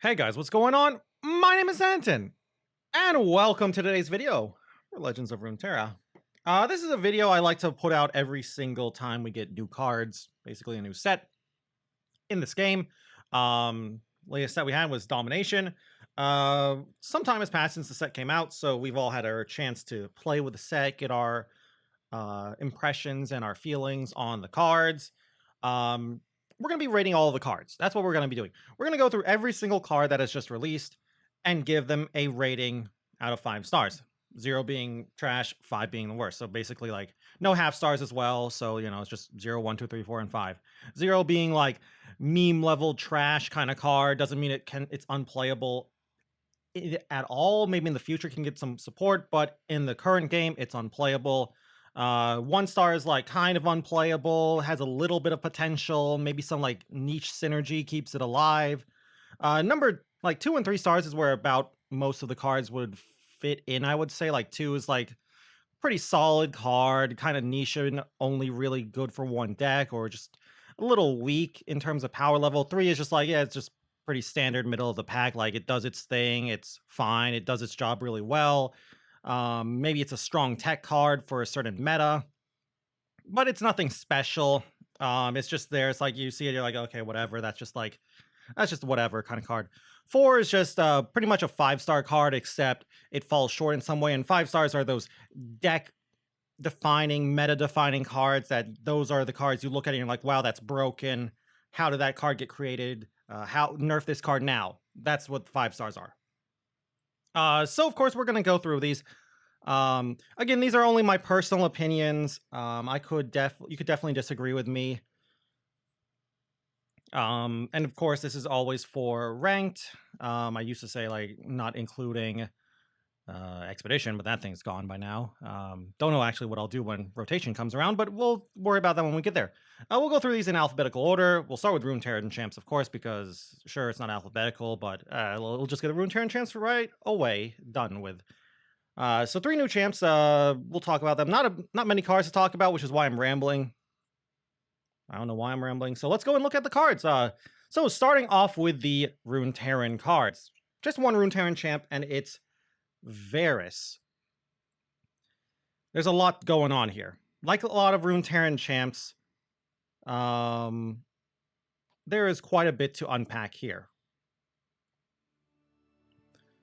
Hey guys, what's going on? My name is Zenaton, and welcome to today's video for Legends of Runeterra. This is a video I like to put out every single time we get new cards, basically a new set in this game. Latest set we had was Domination. Some time has passed since the set came out, so we've all had our chance to play with the set, get our impressions and our feelings on the cards. We're going to be rating all of the cards. That's what we're going to be doing. We're going to go through every single card that has just released and give them a rating out of 5 stars. 0 being trash, 5 being the worst. So basically, like, no half stars as well. So, it's just 0, 1, 2, 3, 4, and 5. 0 being like meme level trash kind of card. Doesn't mean it's unplayable at all. Maybe in the future can get some support, but in the current game, it's unplayable. 1 star is like kind of unplayable, has a little bit of potential, maybe some like niche synergy keeps it alive. Number like 2 and 3 stars is where about most of the cards would fit in. I would say like 2 is like pretty solid card, kind of niche and only really good for one deck, or just a little weak in terms of power level. 3 is just like, yeah, it's just pretty standard middle of the pack. Like it does its thing, it's fine, it does its job really well. Maybe it's a strong tech card for a certain meta, but it's nothing special. It's just there. It's like you see it, you're like, okay, whatever. That's just whatever kind of card. 4 is just pretty much a 5-star card, except it falls short in some way. And 5 stars are those deck defining, meta defining cards those are the cards you look at and you're like, wow, that's broken. How did that card get created? How nerf this card now? That's what 5 stars are. So of course we're gonna go through these. Again, these are only my personal opinions. You could definitely disagree with me. And of course, this is always for ranked. I used to say like not including expedition, but that thing's gone by now. Don't know actually what I'll do when rotation comes around, but we'll worry about that when we get there. We'll go through these in alphabetical order. We'll start with Runeterra and champs, of course, because sure it's not alphabetical, but we'll just get the Runeterra and champs right away done with. So 3 new champs. We'll talk about them. Not many cards to talk about, which is why I'm rambling. I don't know why I'm rambling. So let's go and look at the cards. So starting off with the Runeterran cards, just one Runeterran champ, and it's Varus. There's a lot going on here. Like a lot of Runeterran champs, there is quite a bit to unpack here.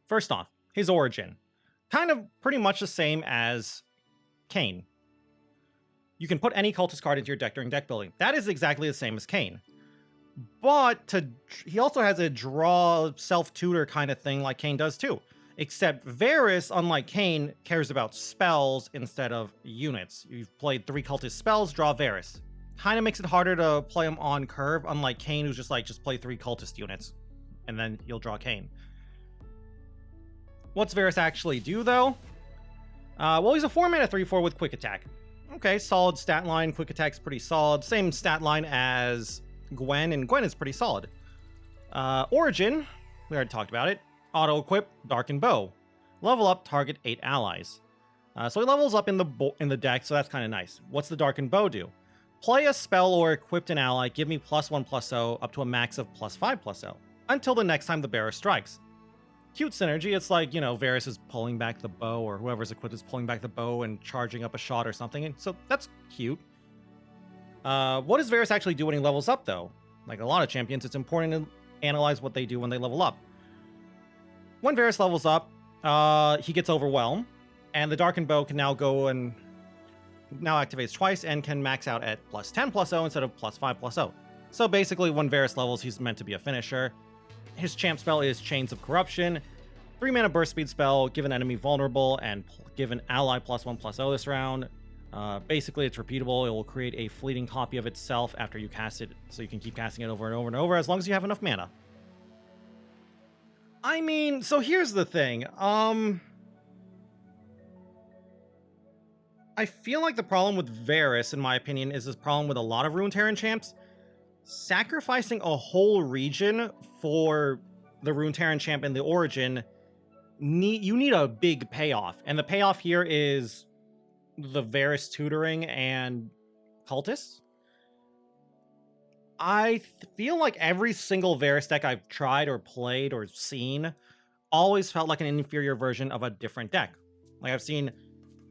First off, his origin. Kind of pretty much the same as Kayn. You can put any cultist card into your deck during deck building. That is exactly the same as Kayn. But he also has a draw self-tutor kind of thing like Kayn does too. Except Varus, unlike Kayn, cares about spells instead of units. You've played 3 cultist spells, draw Varus. Kind of makes it harder to play him on curve, unlike Kayn, who's just like, just play 3 cultist units, and then you'll draw Kayn. What's Varus actually do, though? Well, he's a 4-mana 3/4 with quick attack. Okay, solid stat line. Quick attack's pretty solid. Same stat line as Gwen, and Gwen is pretty solid. Origin, we already talked about it. Auto-equip, Darkin bow. Level up, target 8 allies. So he levels up in the deck, so that's kind of nice. What's the Darkin bow do? Play a spell or equipped an ally, give me +1/+0 up to a max of +5/+0 until the next time the bearer strikes. Cute synergy. It's like, Varus is pulling back the bow, or whoever's equipped is pulling back the bow and charging up a shot or something. And so that's cute. What does Varus actually do when he levels up, though? Like a lot of champions, it's important to analyze what they do when they level up. When Varus levels up, he gets Overwhelm, and the Darkin bow can now go and now activates twice and can max out at +10/+0 instead of +5/+0. So basically, when Varus levels, he's meant to be a finisher. His champ spell is Chains of Corruption. 3-mana burst speed spell, give an enemy vulnerable, and give an ally +1/+0 this round. Basically, it's repeatable. It will create a fleeting copy of itself after you cast it, so you can keep casting it over and over and over as long as you have enough mana. I mean, so here's the thing. I feel like the problem with Varus, in my opinion, is this problem with a lot of Runeterran champs. Sacrificing a whole region for the Runeterran champ in the origin, you need a big payoff. And the payoff here is the Varus tutoring and cultists. feel like every single Varus deck I've tried or played or seen always felt like an inferior version of a different deck. Like I've seen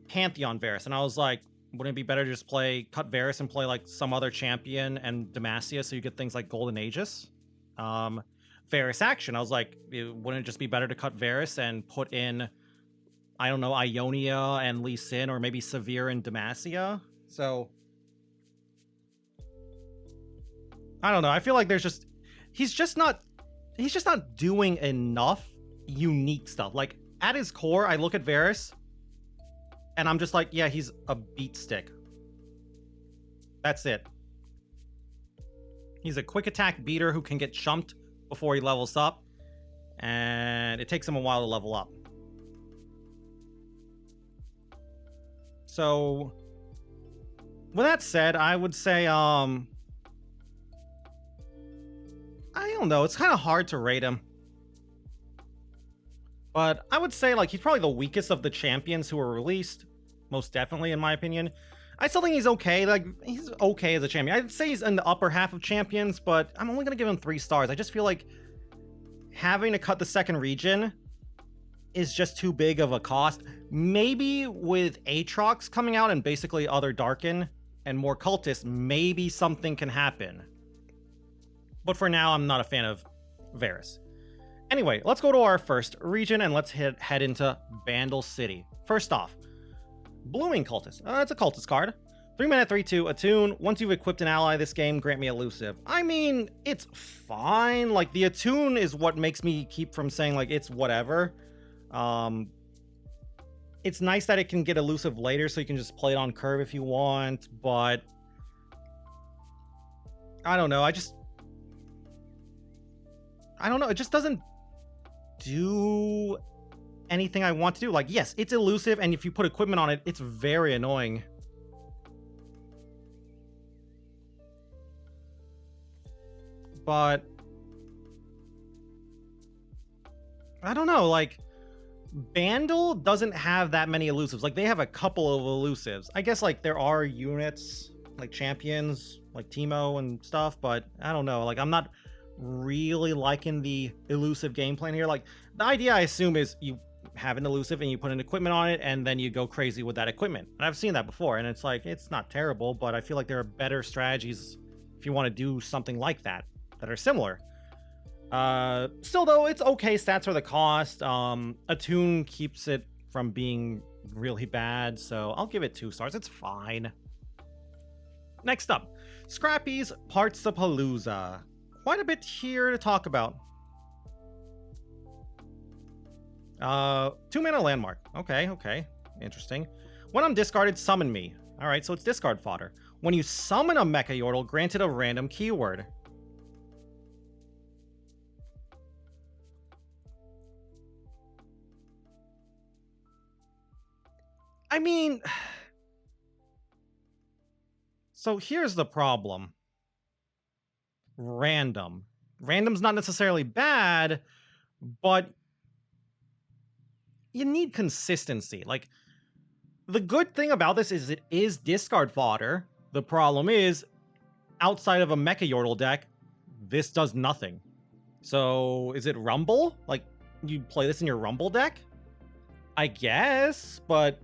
Pantheon Varus, and I was like, wouldn't it be better to just cut Varus and play like some other champion and Demacia so you get things like Golden Aegis? Varus Action, I was like, wouldn't it just be better to cut Varus and put in, I don't know, Ionia and Lee Sin, or maybe Severe and Demacia? So I don't know. I feel like he's just not doing enough unique stuff. Like at his core, I look at Varus and I'm just like, yeah, he's a beat stick. That's it. He's a quick attack beater who can get chumped before he levels up, and it takes him a while to level up. So with that said, I would say, I don't know. It's kind of hard to rate him. But I would say, like, he's probably the weakest of the champions who were released. Most definitely, in my opinion. I still think he's okay. Like, he's okay as a champion. I'd say he's in the upper half of champions, but I'm only going to give him 3 stars. I just feel like having to cut the second region is just too big of a cost. Maybe with Aatrox coming out and basically other Darkin and more cultists, maybe something can happen. But for now, I'm not a fan of Varus. Anyway, let's go to our first region and let's head into Bandle City. First off, Blooming Cultist. It's a cultist card. 3-mana, 3/2, attune. Once you've equipped an ally this game, grant me elusive. I mean, it's fine. Like, the attune is what makes me keep from saying, like, it's whatever. It's nice that it can get elusive later, so you can just play it on curve if you want, but I don't know. I don't know. It just doesn't do anything I want to do. Like, yes, it's elusive, and if you put equipment on it, it's very annoying. But I don't know, like, Bandle doesn't have that many elusives. Like, they have a couple of elusives. I guess, like, there are units, like champions, like Teemo and stuff, but I don't know. Like, I'm not really liking the elusive game plan here. Like, the idea, I assume, is you have an elusive and you put an equipment on it and then you go crazy with that equipment. And I've seen that before, and it's like, it's not terrible, but I feel like there are better strategies if you want to do something like that are similar. Still though, it's okay stats for the cost. Attune keeps it from being really bad, so I'll give it 2 stars. It's fine. Next up, Scrappy's Partsapalooza. Quite a bit here to talk about. 2-mana landmark. Okay. Interesting. When I'm discarded, summon me. Alright, so it's discard fodder. When you summon a Mecha Yordle, granted a random keyword. I mean, so here's the problem. Random. Random's not necessarily bad, but you need consistency. Like, the good thing about this is it is discard fodder. The problem is, outside of a Mecha Yordle deck, this does nothing. So, is it Rumble? Like, you play this in your Rumble deck? I guess, but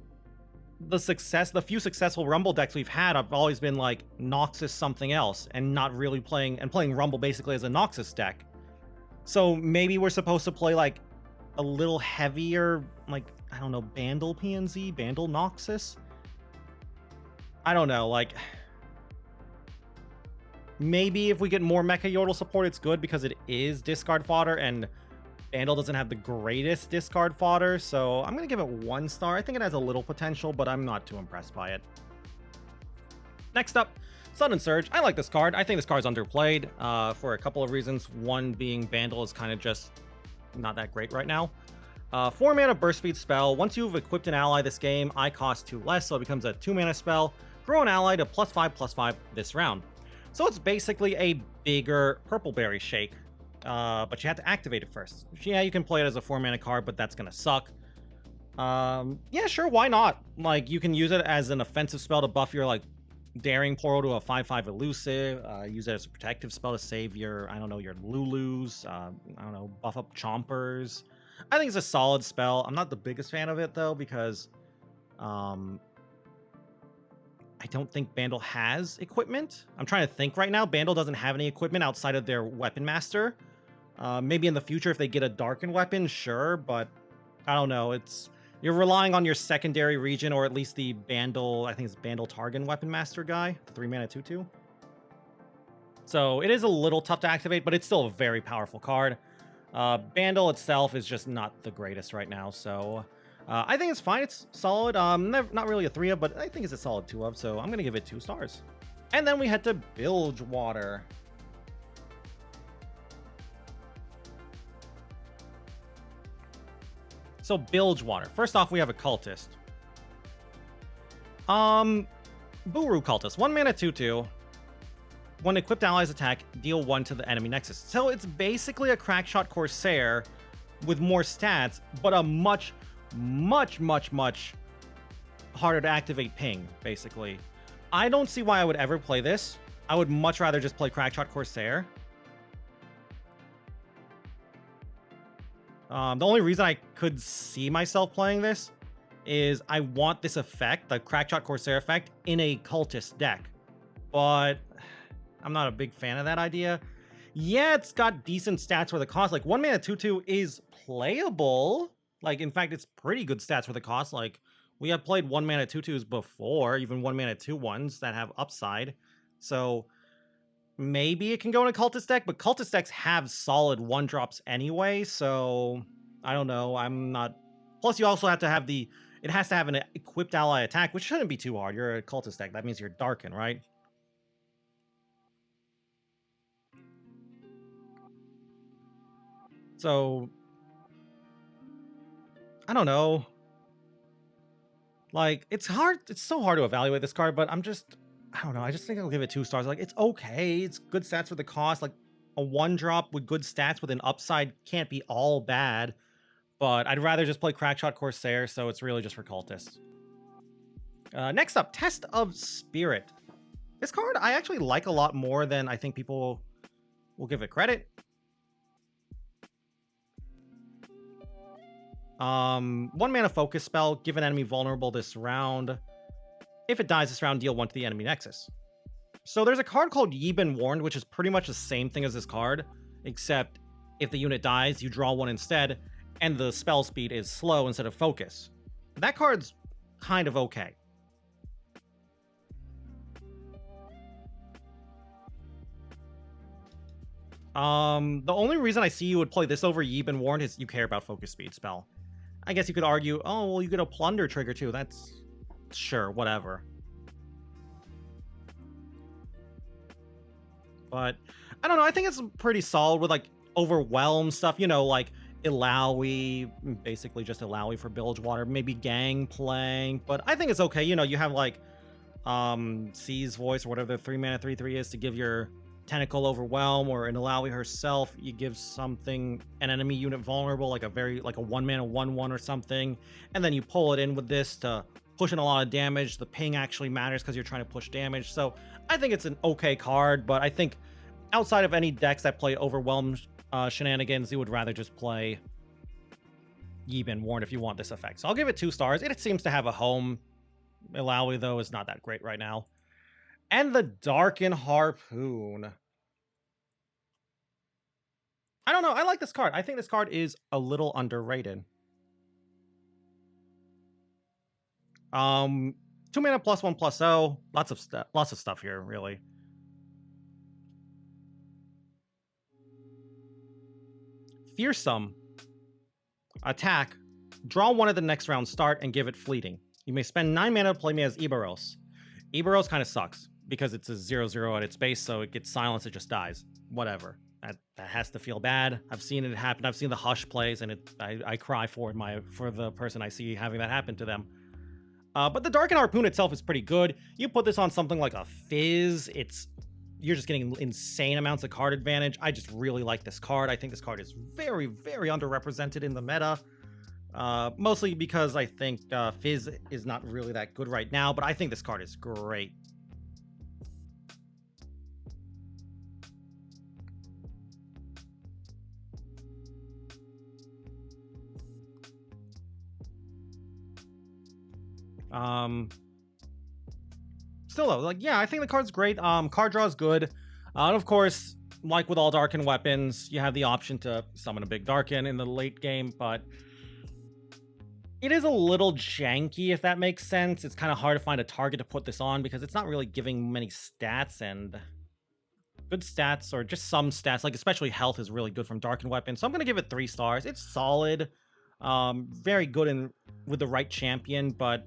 the few successful Rumble decks we've had have always been like Noxus something else, and not really playing Rumble basically as a Noxus deck. So maybe we're supposed to play like a little heavier, like, I don't know, Bandle PNZ, Bandle Noxus. I don't know, like, maybe if we get more Mecha Yordle support, it's good because it is discard fodder, and Bandle doesn't have the greatest discard fodder, so I'm going to give it 1 star. I think it has a little potential, but I'm not too impressed by it. Next up, Sudden Surge. I like this card. I think this card's underplayed for a couple of reasons. One being Bandle is kind of just not that great right now. 4-mana burst speed spell. Once you've equipped an ally this game, I cost 2 less, so it becomes a 2-mana spell. Grow an ally to +5/+5 this round. So it's basically a bigger Purple Berry Shake. But you have to activate it first. Yeah, you can play it as a 4-mana card, but that's gonna suck. Yeah, sure, why not? Like, you can use it as an offensive spell to buff your, like, Daring Portal to a 5/5 elusive. Use it as a protective spell to save your, I don't know, your Lulus. I don't know, buff up Chompers. I think it's a solid spell. I'm not the biggest fan of it though, because I don't think Bandle has equipment. I'm trying to think right now. Bandle doesn't have any equipment outside of their Weapon Master. Maybe in the future if they get a Darkin weapon, sure, but I don't know. You're relying on your secondary region, or at least the Bandle, I think it's Bandle Targon Weapon Master guy, the 3-mana 2/2. So it is a little tough to activate, but it's still a very powerful card. Bandle itself is just not the greatest right now, so I think it's fine. It's solid. Not really a 3 of, but I think it's a solid 2 of, so I'm going to give it 2 stars. And then we head to Bilgewater. So Bilgewater. First off, we have a Cultist. Buru Cultist. 1-mana 2/2. When equipped allies attack, deal 1 to the enemy nexus. So it's basically a Crackshot Corsair with more stats, but a much harder to activate ping, basically. I don't see why I would ever play this. I would much rather just play Crackshot Corsair. The only reason I could see myself playing this is I want this effect, the Crackshot Corsair effect, in a Cultist deck. But I'm not a big fan of that idea. Yeah, it's got decent stats for the cost. Like, 1-mana 2/2 is playable. Like, in fact, it's pretty good stats for the cost. Like, we have played 1-mana 2/2s before, even 1-mana 2/1s that have upside. So maybe it can go in a Cultist deck, but Cultist decks have solid 1-drops anyway, so I don't know. I'm not... Plus, you also have to have the... It has to have an equipped ally attack, which shouldn't be too hard. You're a Cultist deck. That means you're Darkin, right? So I don't know. Like, it's hard. It's so hard to evaluate this card, but I don't know. I just think I'll give it 2 stars. Like, it's okay. It's good stats for the cost. Like, a 1-drop with good stats with an upside can't be all bad, but I'd rather just play Crackshot Corsair, so it's really just for Cultists. Next up, Test of Spirit. This card I actually like a lot more than I think people will give it credit. 1-mana focus spell. Give an enemy vulnerable this round. If it dies this round, deal 1 to the enemy nexus. So there's a card called Ye Been Warned, which is pretty much the same thing as this card, except if the unit dies, you draw 1 instead, and the spell speed is slow instead of focus. That card's kind of okay. The only reason I see you would play this over Ye Been Warned is you care about focus speed spell. I guess you could argue, oh, well, you get a plunder trigger too. That's... sure, whatever. But I don't know. I think it's pretty solid with, like, overwhelm stuff. You know, like Illaoi, basically just Illaoi for Bilgewater. Maybe Gangplank. But I think it's okay. You know, you have, like, Sea's Voice or whatever the 3-mana 3/3 is to give your Tentacle Overwhelm, or an Illaoi herself, you give something, an enemy unit vulnerable, like a 1-mana 1/1 or something, and then you pull it in with this to push in a lot of damage. The ping actually matters because you're trying to push damage. So I think it's an okay card, but I think outside of any decks that play Overwhelm shenanigans, you would rather just play Ye Been Warned if you want this effect. So I'll give it 2 stars. It seems to have a home. Illaoi, though, is not that great right now. And the Darkin Harpoon. I don't know. I like this card. I think this card is a little underrated. 2-mana +1/+0. Lots of stuff here, really. Fearsome. Attack. Draw 1 at the next round start and give it fleeting. You may spend 9 mana to play me as Ibaros. Ibaros kind of sucks because it's a 0/0 at its base, so it gets silenced, it just dies. Whatever. That has to feel bad. I've seen it happen. I've seen the Hush plays, and I cry for the person I see having that happen to them. But the Darkin Harpoon itself is pretty good. You put this on something like a Fizz, you're just getting insane amounts of card advantage. I just really like this card. I think this card is very, very underrepresented in the meta. Mostly because I think Fizz is not really that good right now, but I think this card is great. Still though, like, yeah, I think the card's great. Card draw is good. And of course, like with all Darkin weapons, you have the option to summon a big Darkin in the late game, but it is a little janky, if that makes sense. It's kind of hard to find a target to put this on because it's not really giving many stats, and good stats, or just some stats, like especially health, is really good from Darkin weapons. So I'm going to give it 3 stars. It's solid. Very good with the right champion, but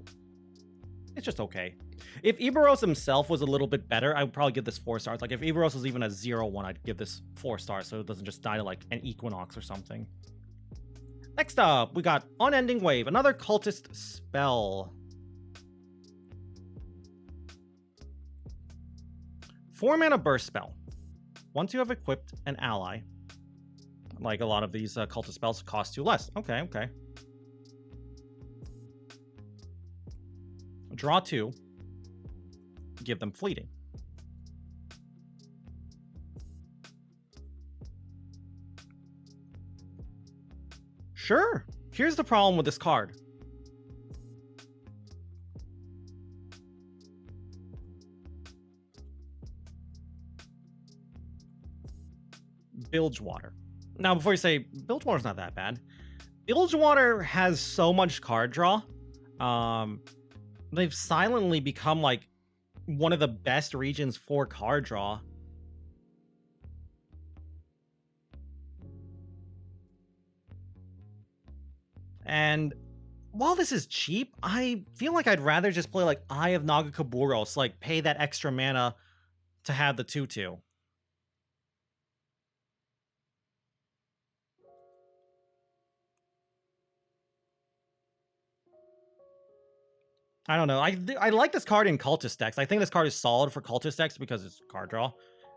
it's just okay. If Iberos himself was a little bit better, I would probably give this 4 stars. Like, if Iberos was even a 0-1, I'd give this 4 stars so it doesn't just die to, like, an Equinox or something. Next up, we got Unending Wave, another cultist spell. 4-mana burst spell. Once you have equipped an ally, like a lot of these cultist spells cost you less. Okay. Draw 2. Give them fleeting. Sure. Here's the problem with this card. Bilgewater. Now, before you say, Bilgewater's not that bad. Bilgewater has so much card draw. They've silently become, like, one of the best regions for card draw. And while this is cheap, I feel like I'd rather just play, like, Eye of Nagakaburos, like, pay that extra mana to have the 2/2. I don't know. I like this card in cultist decks. I think this card is solid for cultist decks because it's card draw.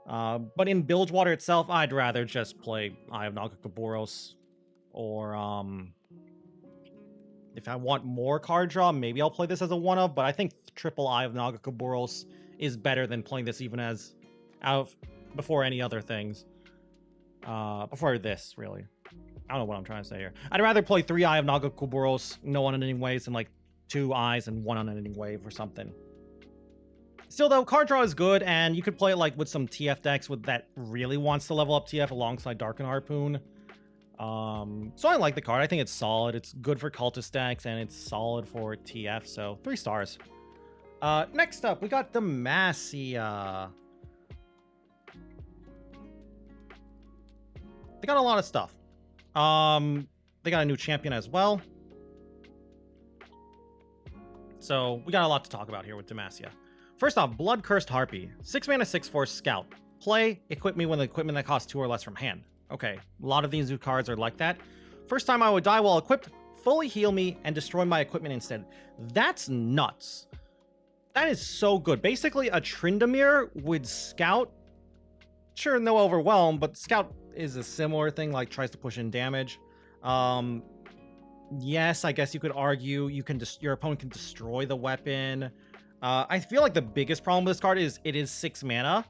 But in Bilgewater itself, I'd rather just play Eye of Nagakaburos. Or, if I want more card draw, maybe I'll play this as a one-of. But I think triple Eye of Nagakaburos is better than playing this even as before any other things. Before this, really. I don't know what I'm trying to say here. I'd rather play 3 Eye of Nagakaburos, no unending waves, than like 2 eyes and 1 unending wave or something. Still though, card draw is good, and you could play it like with some TF decks that really wants to level up TF alongside Darkin Harpoon. So I like the card. I think it's solid. It's good for cultist decks, and it's solid for TF, so 3 stars. Next up, we got Demacia. They got a lot of stuff. They got a new champion as well. So we got a lot to talk about here with Demacia. First off, Blood-Cursed Harpy. 6 mana, 6/4 scout. Play, equip me with equipment that costs 2 or less from hand. Okay, a lot of these new cards are like that. First time I would die while equipped, fully heal me and destroy my equipment instead. That's nuts. That is so good. Basically, a Tryndamere with Scout. Sure, no Overwhelm, but Scout is a similar thing, like tries to push in damage. Yes, I guess you could argue your opponent can destroy the weapon. I feel like the biggest problem with this card is it is 6 mana.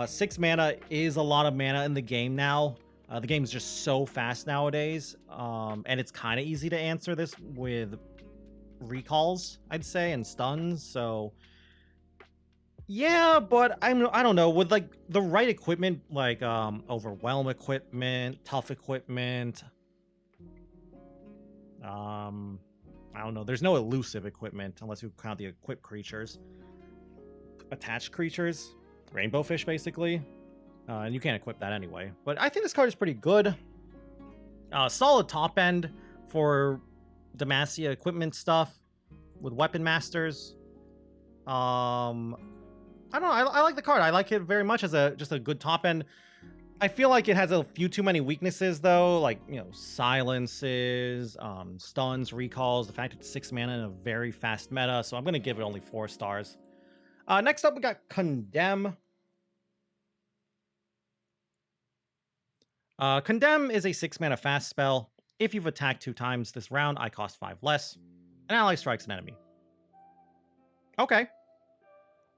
6 mana is a lot of mana in the game now. The game is just so fast nowadays, and it's kind of easy to answer this with recalls, I'd say, and stuns. So yeah, but I don't know, with like the right equipment, like overwhelm equipment, tough equipment. I don't know. There's no elusive equipment unless you count the equipped creatures. Attached creatures, rainbow fish, basically. And you can't equip that anyway. But I think this card is pretty good. Solid top end for Demacia equipment stuff with weapon masters. I don't know. I like the card. I like it very much as just a good top end. I feel like it has a few too many weaknesses, though, like, you know, silences, stuns, recalls, the fact it's 6 mana in a very fast meta, so I'm going to give it only 4 stars. Next up, we got Condemn. Condemn is a 6 mana fast spell. If you've attacked 2 times this round, I cost 5 less. An ally strikes an enemy. Okay.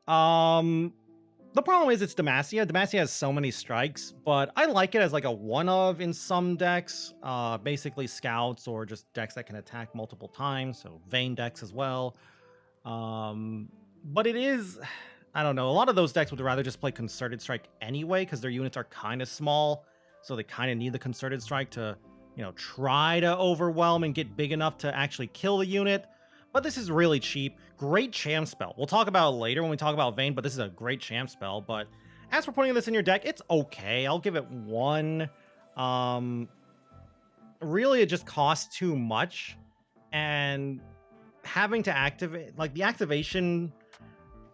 The problem is it's Demacia. Demacia has so many strikes, but I like it as like a one-of in some decks. Basically scouts or just decks that can attack multiple times, so Vayne decks as well. But it is, I don't know, a lot of those decks would rather just play Concerted Strike anyway, because their units are kind of small, so they kind of need the Concerted Strike to, you know, try to overwhelm and get big enough to actually kill the unit. But this is really cheap. Great champ spell. We'll talk about it later when we talk about Vayne, but this is a great champ spell. But as for putting this in your deck, it's okay. I'll give it 1. Really, it just costs too much. And having to activate, like, the activation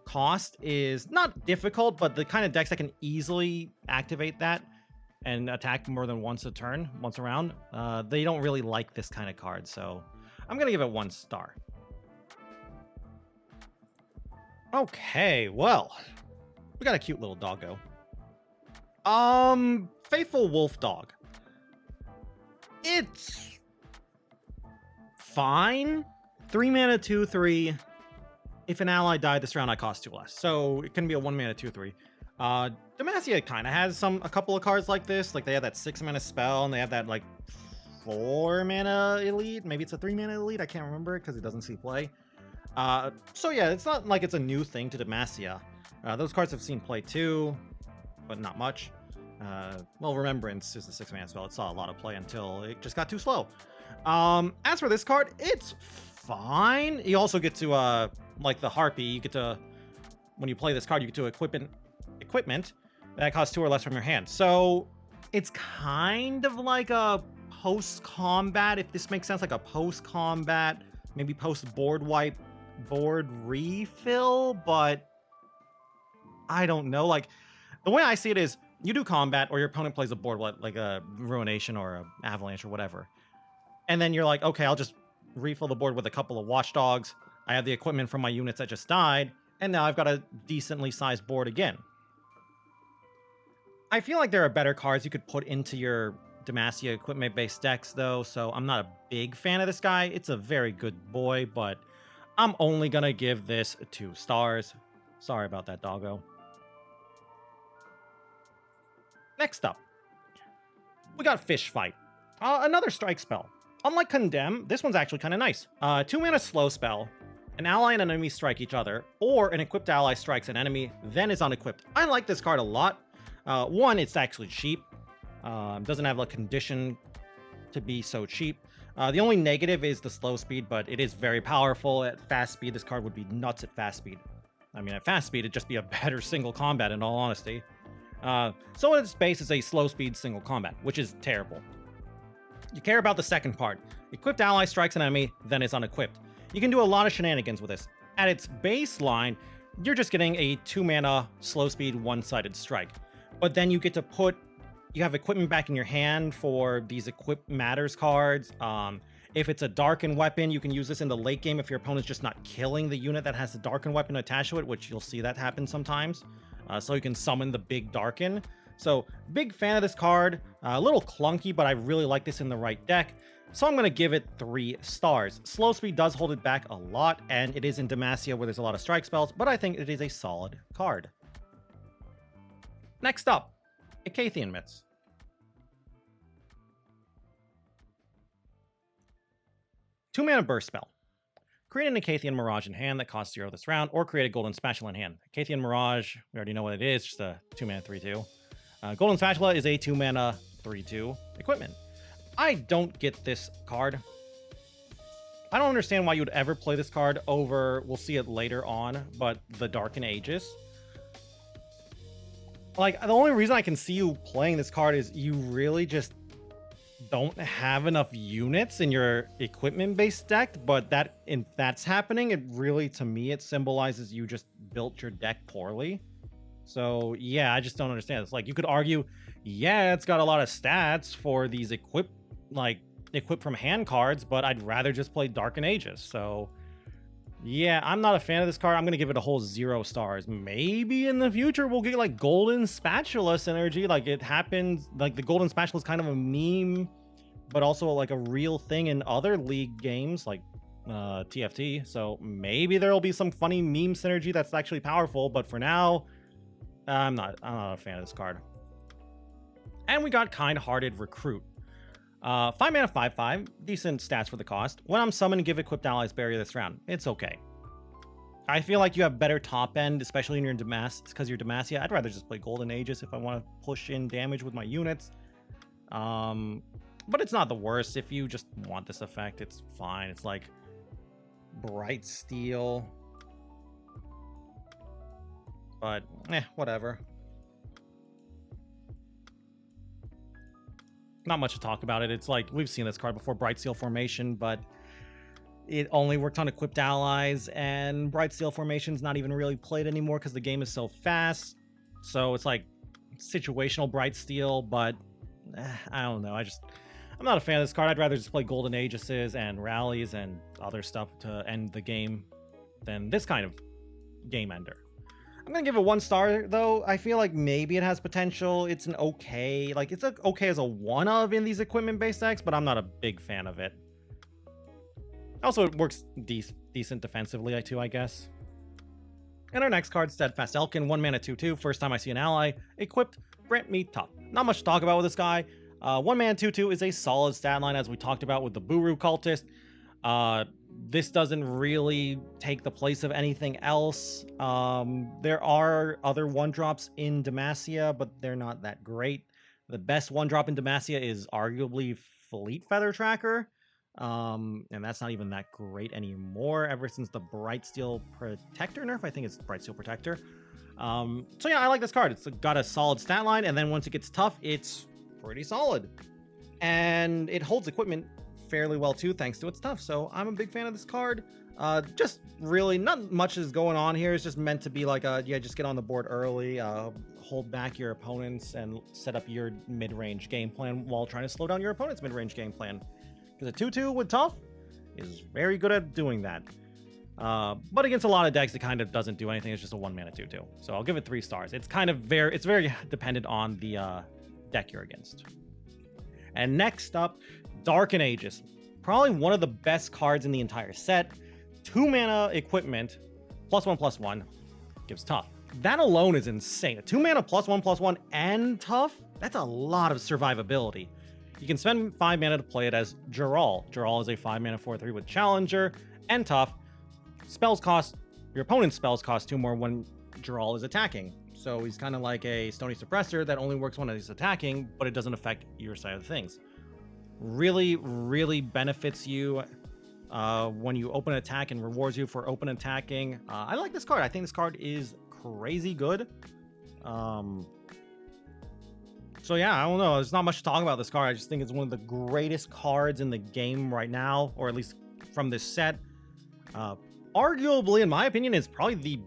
cost is not difficult, but the kind of decks that can easily activate that and attack more than once a round, they don't really like this kind of card. So I'm going to give it 1 star. Okay, well, we got a cute little doggo. Faithful Wolf Dog. It's fine. 3 mana, 2/3. If an ally died this round, I cost 2 less. So it can be a 1 mana, 2/3. Demacia kind of has a couple of cards like this. Like they have that 6 mana spell, and they have that like 4 mana elite. Maybe it's a 3 mana elite. I can't remember because it doesn't see play. So yeah, it's not like it's a new thing to Demacia. Those cards have seen play too, but not much. Well, Remembrance is the 6 mana spell. It saw a lot of play until it just got too slow. As for this card, it's fine. You also get to, like the Harpy, you get to, when you play this card, you get to equipment that costs 2 or less from your hand. So it's kind of like a post-combat, if this makes sense, like a post-combat, maybe post-board wipe, board refill, but I don't know. Like, the way I see it is, you do combat, or your opponent plays a board, like a Ruination or a Avalanche or whatever. And then you're like, okay, I'll just refill the board with a couple of Watchdogs. I have the equipment from my units that just died, and now I've got a decently sized board again. I feel like there are better cards you could put into your Demacia equipment-based decks, though, so I'm not a big fan of this guy. It's a very good boy, but I'm only gonna give this 2 stars. Sorry about that, doggo. Next up, we got Fish Fight. Another strike spell. Unlike Condemn, this one's actually kind of nice. 2 mana slow spell. An ally and an enemy strike each other, or an equipped ally strikes an enemy, then is unequipped. I like this card a lot. One, it's actually cheap. Doesn't have a condition to be so cheap. The only negative is the slow speed, but it is very powerful. At fast speed, this card would be nuts at fast speed. I mean, at fast speed, it'd just be a better single combat, in all honesty. So at its base, it's a slow speed single combat, which is terrible. You care about the second part. Equipped ally strikes an enemy, then is unequipped. You can do a lot of shenanigans with this. At its baseline, you're just getting a 2 mana slow speed one-sided strike. But then you get to you have equipment back in your hand for these Equip Matters cards. If it's a Darkin weapon, you can use this in the late game if your opponent's just not killing the unit that has the Darkin weapon attached to it, which you'll see that happen sometimes. So you can summon the big Darkin. So, big fan of this card. A little clunky, but I really like this in the right deck. So I'm going to give it 3 stars. Slow speed does hold it back a lot, and it is in Demacia where there's a lot of strike spells, but I think it is a solid card. Next up, Icathian Myths. Two mana burst spell. Create an Icathian Mirage in hand that costs 0 this round, or create a Golden Spatula in hand. Icathian Mirage, we already know what it is, just a 2 mana 3/2. Golden Spatula is a 2 mana 3/2 equipment. I don't get this card. I don't understand why you would ever play this card over, we'll see it later on, but the Darkin Aegis. Like, the only reason I can see you playing this card is you really just don't have enough units in your equipment-based deck, but if that's happening, it really, to me, it symbolizes you just built your deck poorly. So, yeah, I just don't understand. It's like, you could argue, yeah, it's got a lot of stats for these equip from hand cards, but I'd rather just play Darkin Aegis. So, yeah, I'm not a fan of this card. I'm going to give it a whole 0 stars. Maybe in the future we'll get like Golden Spatula synergy. Like, it happens, like the Golden Spatula is kind of a meme, but also like a real thing in other League games like TFT. So maybe there'll be some funny meme synergy that's actually powerful, but for now, I'm not a fan of this card. And we got Kind-Hearted Recruit. 5 mana 5/5, decent stats for the cost. When I'm summoned, give equipped allies barrier this round. It's okay. I feel like you have better top end, especially in your because you're Demacia. I'd rather just play Golden Aegis if I want to push in damage with my units. But it's not the worst. If you just want this effect, it's fine. It's like Bright Steel. But, whatever. Not much to talk about it. It's like, we've seen this card before, Bright Steel Formation, but it only worked on equipped allies, and Bright Steel Formation's not even really played anymore because the game is so fast. So it's like situational Bright Steel, but I don't know. I'm not a fan of this card. I'd rather just play Golden Aegises and rallies and other stuff to end the game than this kind of game ender. I'm gonna give it 1 star though. I feel like maybe it has potential. It's an okay, like it's okay as a one of in these equipment based decks, but I'm not a big fan of it. Also, it works decent defensively too, I guess. And our next card, Steadfast Elkin, 1 mana 2/2. First time I see an ally equipped, grant me tough. Not much to talk about with this guy. 1 mana 2/2 is a solid stat line, as we talked about with the Buru Cultist. This doesn't really take the place of anything else. There are other 1-drops in Demacia, but they're not that great. The best 1-drop in Demacia is arguably Fleet Feather Tracker. And that's not even that great anymore ever since the Bright Steel Protector nerf. I think it's Bright Steel Protector. So yeah, I like this card. It's got a solid stat line, and then once it gets tough, it's pretty solid. And it holds equipment fairly well too, thanks to its stuff. So I'm a big fan of this card. Just really not much is going on here. It's just meant to be like yeah, just get on the board early, hold back your opponents, and set up your mid-range game plan while trying to slow down your opponent's mid-range game plan. Because a 2/2 with tough is very good at doing that. But against a lot of decks, it kind of doesn't do anything. It's just a 1 mana 2/2. So I'll give it 3 stars. It's kind of very dependent on the deck you're against. And next up, Darkin Aegis. Probably one of the best cards in the entire set. 2 mana equipment, +1/+1, gives tough. That alone is insane. A 2 mana +1/+1 and tough? That's a lot of survivability. You can spend 5 mana to play it as Jural. Jural is a 5 mana 4/3 with Challenger and tough. Spells cost, your opponent's spells cost 2 more when Jural is attacking. So he's kind of like a Stony Suppressor that only works when he's attacking, but it doesn't affect your side of things. Really benefits you when you open attack and rewards you for open attacking. I like this card. I think this card is crazy good. So yeah, I don't know. There's not much to talk about this card. I just think it's one of the greatest cards in the game right now, or at least from this set. Arguably, in my opinion, is probably the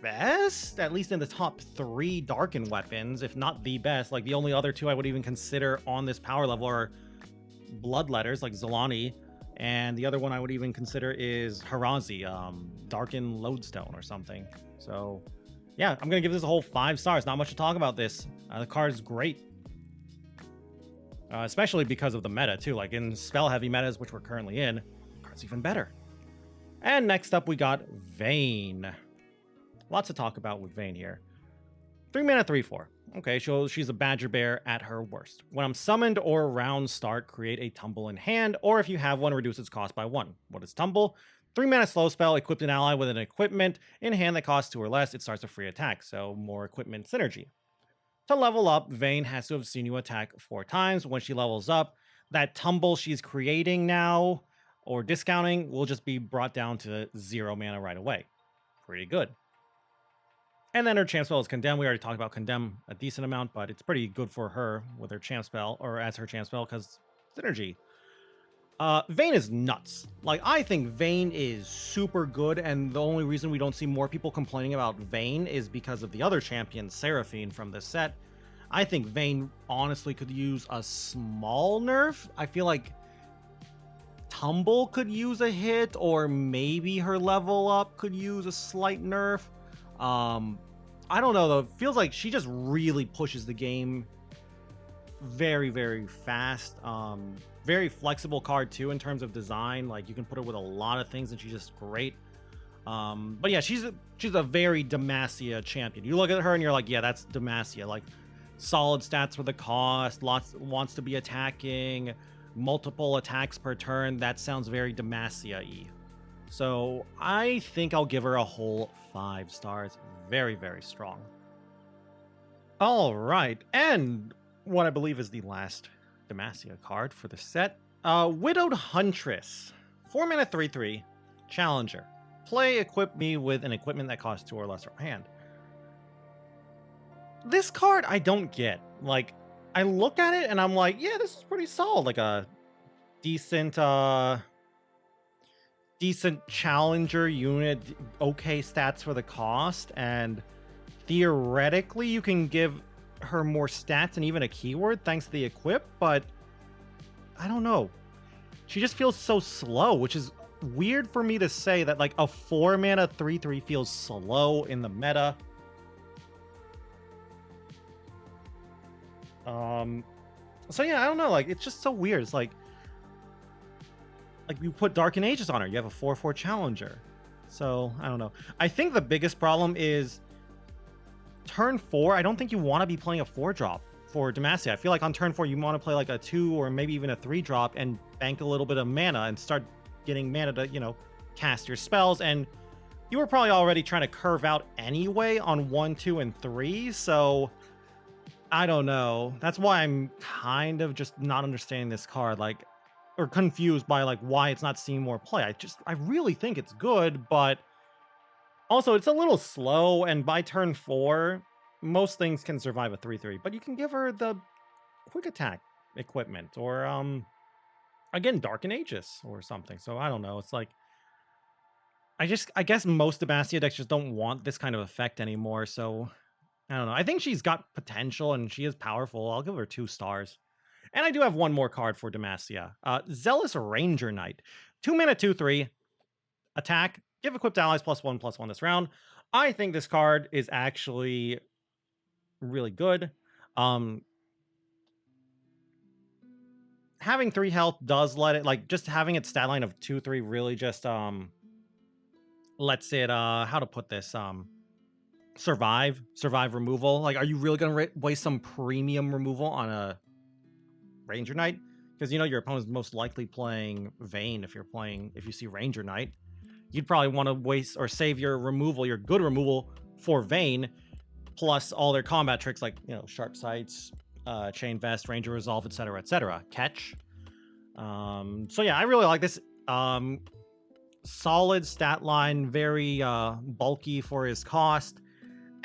best, at least in the top 3 Darkin weapons, if not the best. Like, the only other 2 I would even consider on this power level are Bloodletters, like Zelani, and the other one I would even consider is Harazi, Darkin Lodestone or something. So yeah, I'm gonna give this a whole 5 stars. Not much to talk about this. The card is great. Especially because of the meta too. Like in spell heavy metas, which we're currently in, the card's even better. And next up we got Vayne. Lots to talk about with Vayne here. 3 mana 3/4. Okay, so she's a Badger Bear at her worst. When I'm summoned or round start, create a Tumble in hand, or if you have one, reduce its cost by 1. What is Tumble? 3 mana slow spell, equipped an ally with an equipment in hand that costs 2 or less. It starts a free attack, so more equipment synergy. To level up, Vayne has to have seen you attack 4 times. When she levels up, that Tumble she's creating now, or discounting, will just be brought down to 0 mana right away. Pretty good. And then her champ spell is Condemn. We already talked about Condemn a decent amount, but it's pretty good for her with her champ spell, or as her champ spell, because synergy. Vayne is nuts. Like, I think Vayne is super good, and the only reason we don't see more people complaining about Vayne is because of the other champion, Seraphine, from this set. I think Vayne honestly could use a small nerf. I feel like Tumble could use a hit, or maybe her level up could use a slight nerf. I don't know though. It feels like she just really pushes the game very fast. Very flexible card too in terms of design. Like, you can put her with a lot of things and she's just great. But yeah, she's a very Demacia champion. You look at her and you're like, yeah, that's Demacia. Like, solid stats for the cost, wants to be attacking, multiple attacks per turn. That sounds very Demacia-y. So I think I'll give her a whole 5 stars. Very, very strong. All right, and what I believe is the last Demacia card for the set. Widowed Huntress. 4 mana 3/3. Challenger. Play equip me with an equipment that costs 2 or less from hand. This card I don't get. Like, I look at it and I'm like, yeah, this is pretty solid. Like a decent decent challenger unit, okay stats for the cost, and theoretically you can give her more stats and even a keyword thanks to the equip, but I don't know. She just feels so slow, which is weird for me to say that like a 4 mana 3/3 feels slow in the meta. So yeah, I don't know, like it's just so weird. It's like you put Darkin Aegis on her, you have a 4/4 challenger. So I don't know. I think the biggest problem is turn 4. I don't think you want to be playing a 4-drop for Demacia. I feel like on turn 4 you want to play like a 2 or maybe even a 3-drop and bank a little bit of mana and start getting mana to, you know, cast your spells. And you were probably already trying to curve out anyway on 1, 2, and 3. So I don't know. That's why I'm kind of just not understanding this card, like, or confused by like why it's not seeing more play. I really think it's good, but also it's a little slow. And by turn 4, most things can survive a 3/3, but you can give her the quick attack equipment or again Darkin Aegis or something. So I don't know. It's like I guess most Demacia decks just don't want this kind of effect anymore. So I don't know. I think she's got potential and she is powerful. I'll give her 2 stars. And I do have one more card for Demacia. Zealous Ranger Knight. 2 mana 2/3. Attack. Give equipped allies +1/+1 this round. I think this card is actually really good. Having 3 health does let it, like, just having its stat line of 2/3 really just lets it how to put this, survive removal. Like, are you really gonna waste some premium removal on a Ranger Knight? Because you know your opponent's most likely playing Vayne. If you see Ranger Knight, you'd probably want to waste or save your removal, your good removal, for Vayne, plus all their combat tricks like, you know, Sharp Sights, Chain Vest, Ranger Resolve, etc., etc. Catch. So yeah, I really like this. Solid stat line, very bulky for his cost,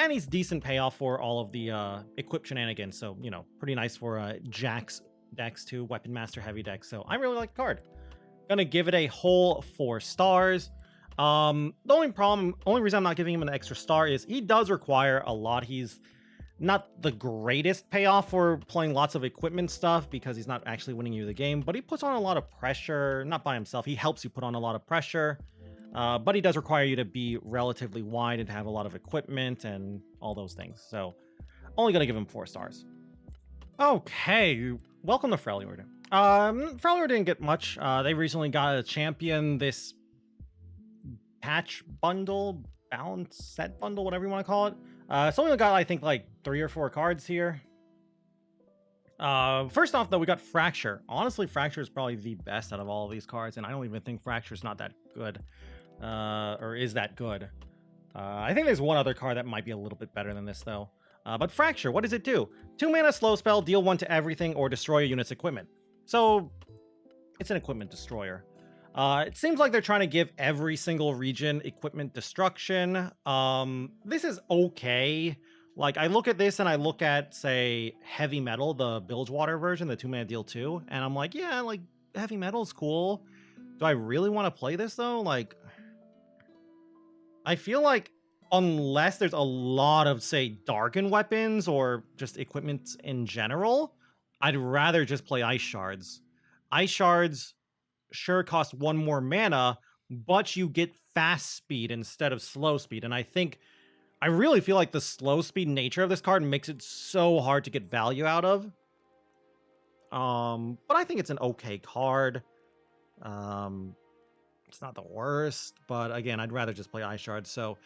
and he's decent payoff for all of the equip shenanigans. So, you know, pretty nice for Jack's decks too, Weapon Master heavy decks. So I really like the card. Gonna give it a whole 4 stars. The only reason I'm not giving him an extra star is he does require a lot. He's not the greatest payoff for playing lots of equipment stuff because he's not actually winning you the game, but he puts on a lot of pressure, not by himself. He helps you put on a lot of pressure, but he does require you to be relatively wide and to have a lot of equipment and all those things. So only gonna give him 4 stars. Okay, welcome to Freljord. Freljord didn't get much. They recently got a champion, this patch bundle, balance set bundle, whatever you want to call it. So we got, I think, like 3 or 4 cards here. First off, though, we got Fracture. Honestly, Fracture is probably the best out of all of these cards, and I don't even think Fracture's not that good, or is that good. I think there's one other card that might be a little bit better than this, though. But Fracture, what does it do? 2 mana slow spell, deal 1 to everything, or destroy a unit's equipment. So it's an equipment destroyer. It seems like they're trying to give every single region equipment destruction. This is okay. Like, I look at this and I look at, say, Heavy Metal, the Bilgewater version, the 2 mana deal 2, and I'm like, yeah, like, Heavy Metal's cool. Do I really want to play this, though? Like, I feel like unless there's a lot of, say, Darkin weapons or just equipment in general, I'd rather just play Ice Shards. Ice Shards sure cost 1 more mana, but you get fast speed instead of slow speed. And I really feel like the slow speed nature of this card makes it so hard to get value out of. But I think it's an okay card. It's not the worst, but again, I'd rather just play Ice Shards. So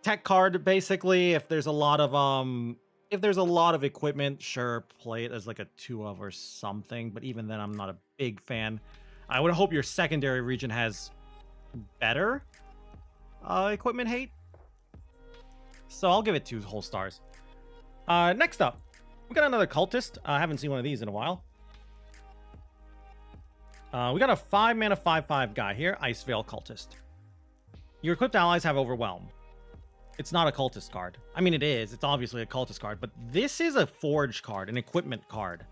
tech card, basically. If there's a lot of equipment, sure, play it as like a 2 of or something, but even then I'm not a big fan. I would hope your secondary region has better equipment hate. So I'll give it 2 whole stars. Next up, we got another cultist. I haven't seen one of these in a while. We got a 5 mana 5/5 guy here, Ice Veil Cultist. Your equipped allies have Overwhelm. It's not a cultist card. I mean, it is. It's obviously a cultist card, but this is a forge card, an equipment card.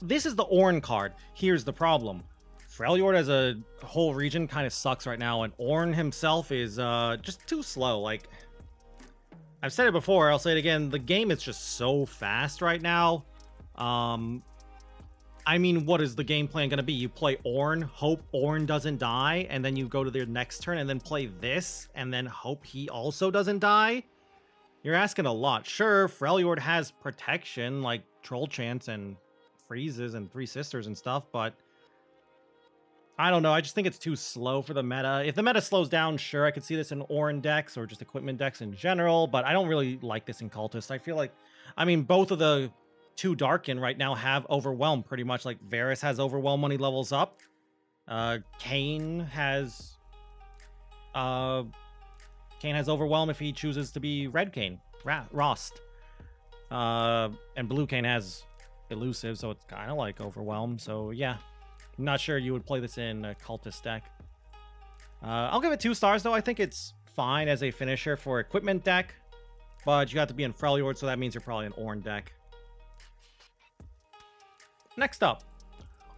This is the Ornn card. Here's the problem. Freljord as a whole region kind of sucks right now, and Ornn himself is just too slow. Like, I've said it before, I'll say it again, the game is just so fast right now. I mean, what is the game plan going to be? You play Ornn, hope Ornn doesn't die, and then you go to their next turn and then play this, and then hope he also doesn't die? You're asking a lot. Sure, Freljord has protection, like Troll Chance and Freezes and Three Sisters and stuff, but I don't know. I just think it's too slow for the meta. If the meta slows down, sure, I could see this in Ornn decks or just equipment decks in general, but I don't really like this in Cultist. I feel like, I mean, both of the 2 Darkin right now have Overwhelm pretty much. Like Varus has Overwhelm when he levels up. Kayn has Overwhelm if he chooses to be Red Kayn, Rost. And Blue Kayn has Elusive, so it's kind of like Overwhelm. So yeah, I'm not sure you would play this in a Cultist deck. I'll give it 2 stars though. I think it's fine as a finisher for equipment deck, but you have to be in Freljord, so that means you're probably an Ornn deck. Next up,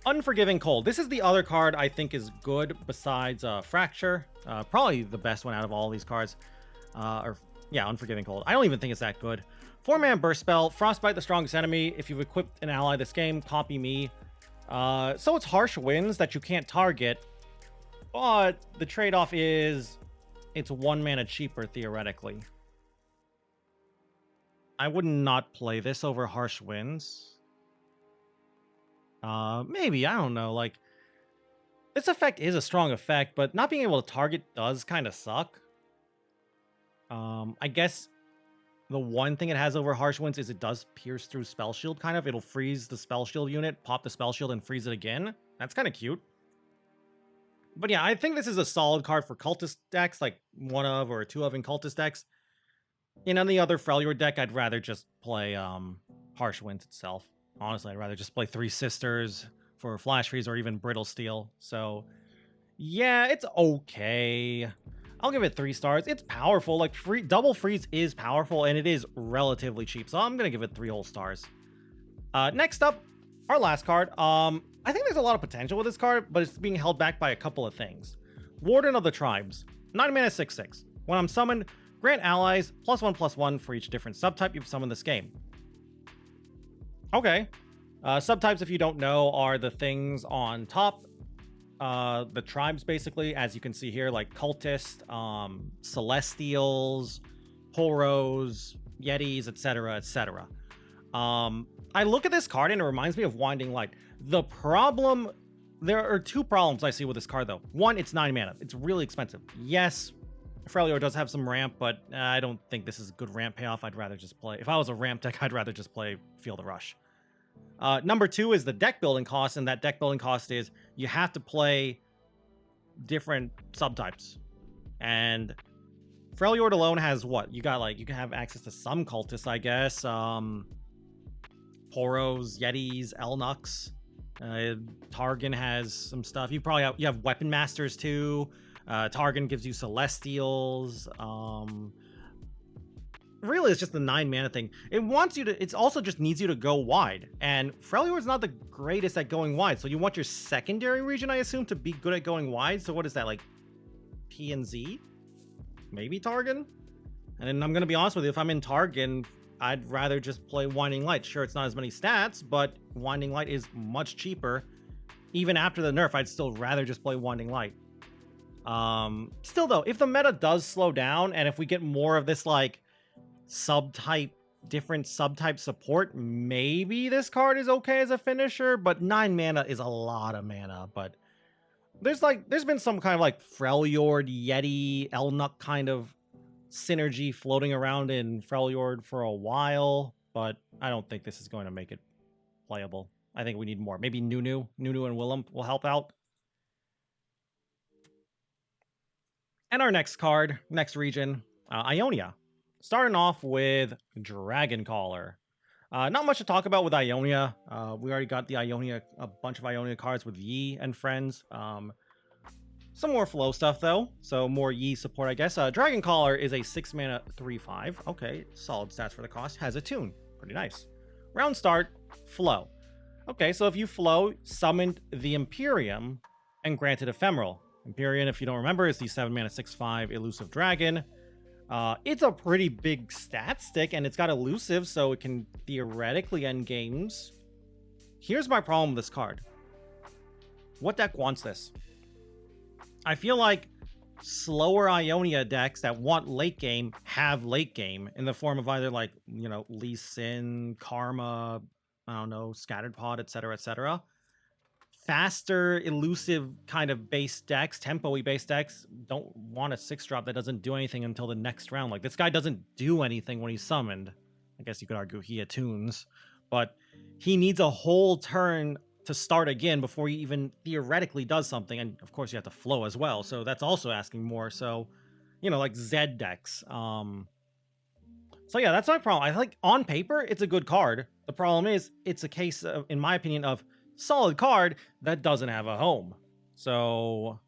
Unforgiving Cold. This is the other card I think is good besides Fracture. Probably the best one out of all these cards. Yeah, Unforgiving Cold. I don't even think it's that good. 4-mana burst spell, Frostbite the strongest enemy. If you've equipped an ally this game, copy me. So it's Harsh Winds that you can't target, but the trade-off is it's 1 mana cheaper theoretically. I would not play this over Harsh Winds. Maybe, I don't know, like, this effect is a strong effect, but not being able to target does kind of suck. I guess the one thing it has over Harsh Winds is it does pierce through Spell Shield, kind of. It'll freeze the Spell Shield unit, pop the Spell Shield, and freeze it again. That's kind of cute. But yeah, I think this is a solid card for Cultist decks, like 1 of or 2 of in Cultist decks. In any other Freljord deck, I'd rather just play Harsh Winds itself. Honestly, I'd rather just play Three Sisters for Flash Freeze or even Brittle Steel. So, yeah, it's okay. I'll give it 3 stars. It's powerful. Like, double freeze is powerful, and it is relatively cheap. So I'm going to give it 3 whole stars. Next up, our last card. I think there's a lot of potential with this card, but it's being held back by a couple of things. Warden of the Tribes. 9 mana 6/6. When I'm summoned, grant allies +1/+1 for each different subtype you've summoned this game. Okay. Subtypes, if you don't know, are the things on top. The tribes, basically, as you can see here, like Cultist, Celestials, Poros, Yetis, etc., etc. I look at this card and it reminds me of Winding Light. There are 2 problems I see with this card, though. One, it's 9 mana. It's really expensive. Yes, Freljord does have some ramp, but I don't think this is a good ramp payoff. I'd rather just play... If I was a ramp deck, I'd rather just play Feel the Rush. Number 2 is the deck building cost, and that deck building cost is you have to play different subtypes. And Freljord alone has what? You got, like, you can have access to some cultists, I guess. Poros, Yetis, Elnuks. Tarkin has some stuff. You have Weapon Masters too. Tarkin gives you Celestials. Really, it's just the 9 mana thing. It also just needs you to go wide. And Freljord's not the greatest at going wide. So you want your secondary region, I assume, to be good at going wide. So what is that, like P and Z? Maybe Tarkin? And then I'm going to be honest with you, if I'm in Tarkin, I'd rather just play Winding Light. Sure, it's not as many stats, but Winding Light is much cheaper. Even after the nerf, I'd still rather just play Winding Light. Still though, if the meta does slow down, and if we get more of this, like, different subtype support, maybe this card is okay as a finisher, but 9 mana is a lot of mana. But there's been some kind of like Freljord, Yeti, Elnuk kind of synergy floating around in Freljord for a while, but I don't think this is going to make it playable. I think we need more. Maybe Nunu and Willem will help out. And our next card, next region, Ionia. Starting off with Dragon Caller. Not much to talk about with Ionia. We already got the Ionia, a bunch of Ionia cards with Yi and friends. Some more flow stuff though, so more Yi support, I guess. Dragon Caller is a 6-mana 3/5. Okay, solid stats for the cost. Has a tune, pretty nice. Round start, flow. Okay, so if you flow, summoned the Imperium and granted Ephemeral. Imperium, if you don't remember, is the 7-mana 6/5 elusive dragon. It's a pretty big stat stick, and it's got elusive, so it can theoretically end games. Here's my problem with this card. What deck wants this? I feel like slower Ionia decks that want late game have late game in the form of either like, you know, Lee Sin, Karma, I don't know, Scattered Pod, etc., etc. Faster, elusive kind of base decks, tempo-y base decks, don't want a 6-drop that doesn't do anything until the next round. Like, this guy doesn't do anything when he's summoned. I guess you could argue he attunes, but he needs a whole turn to start again before he even theoretically does something. And of course you have to flow as well, so that's also asking more. So, you know, like Zed decks. So yeah, that's my problem. I think on paper it's a good card. The problem is it's a case of, in my opinion, of solid card that doesn't have a home. So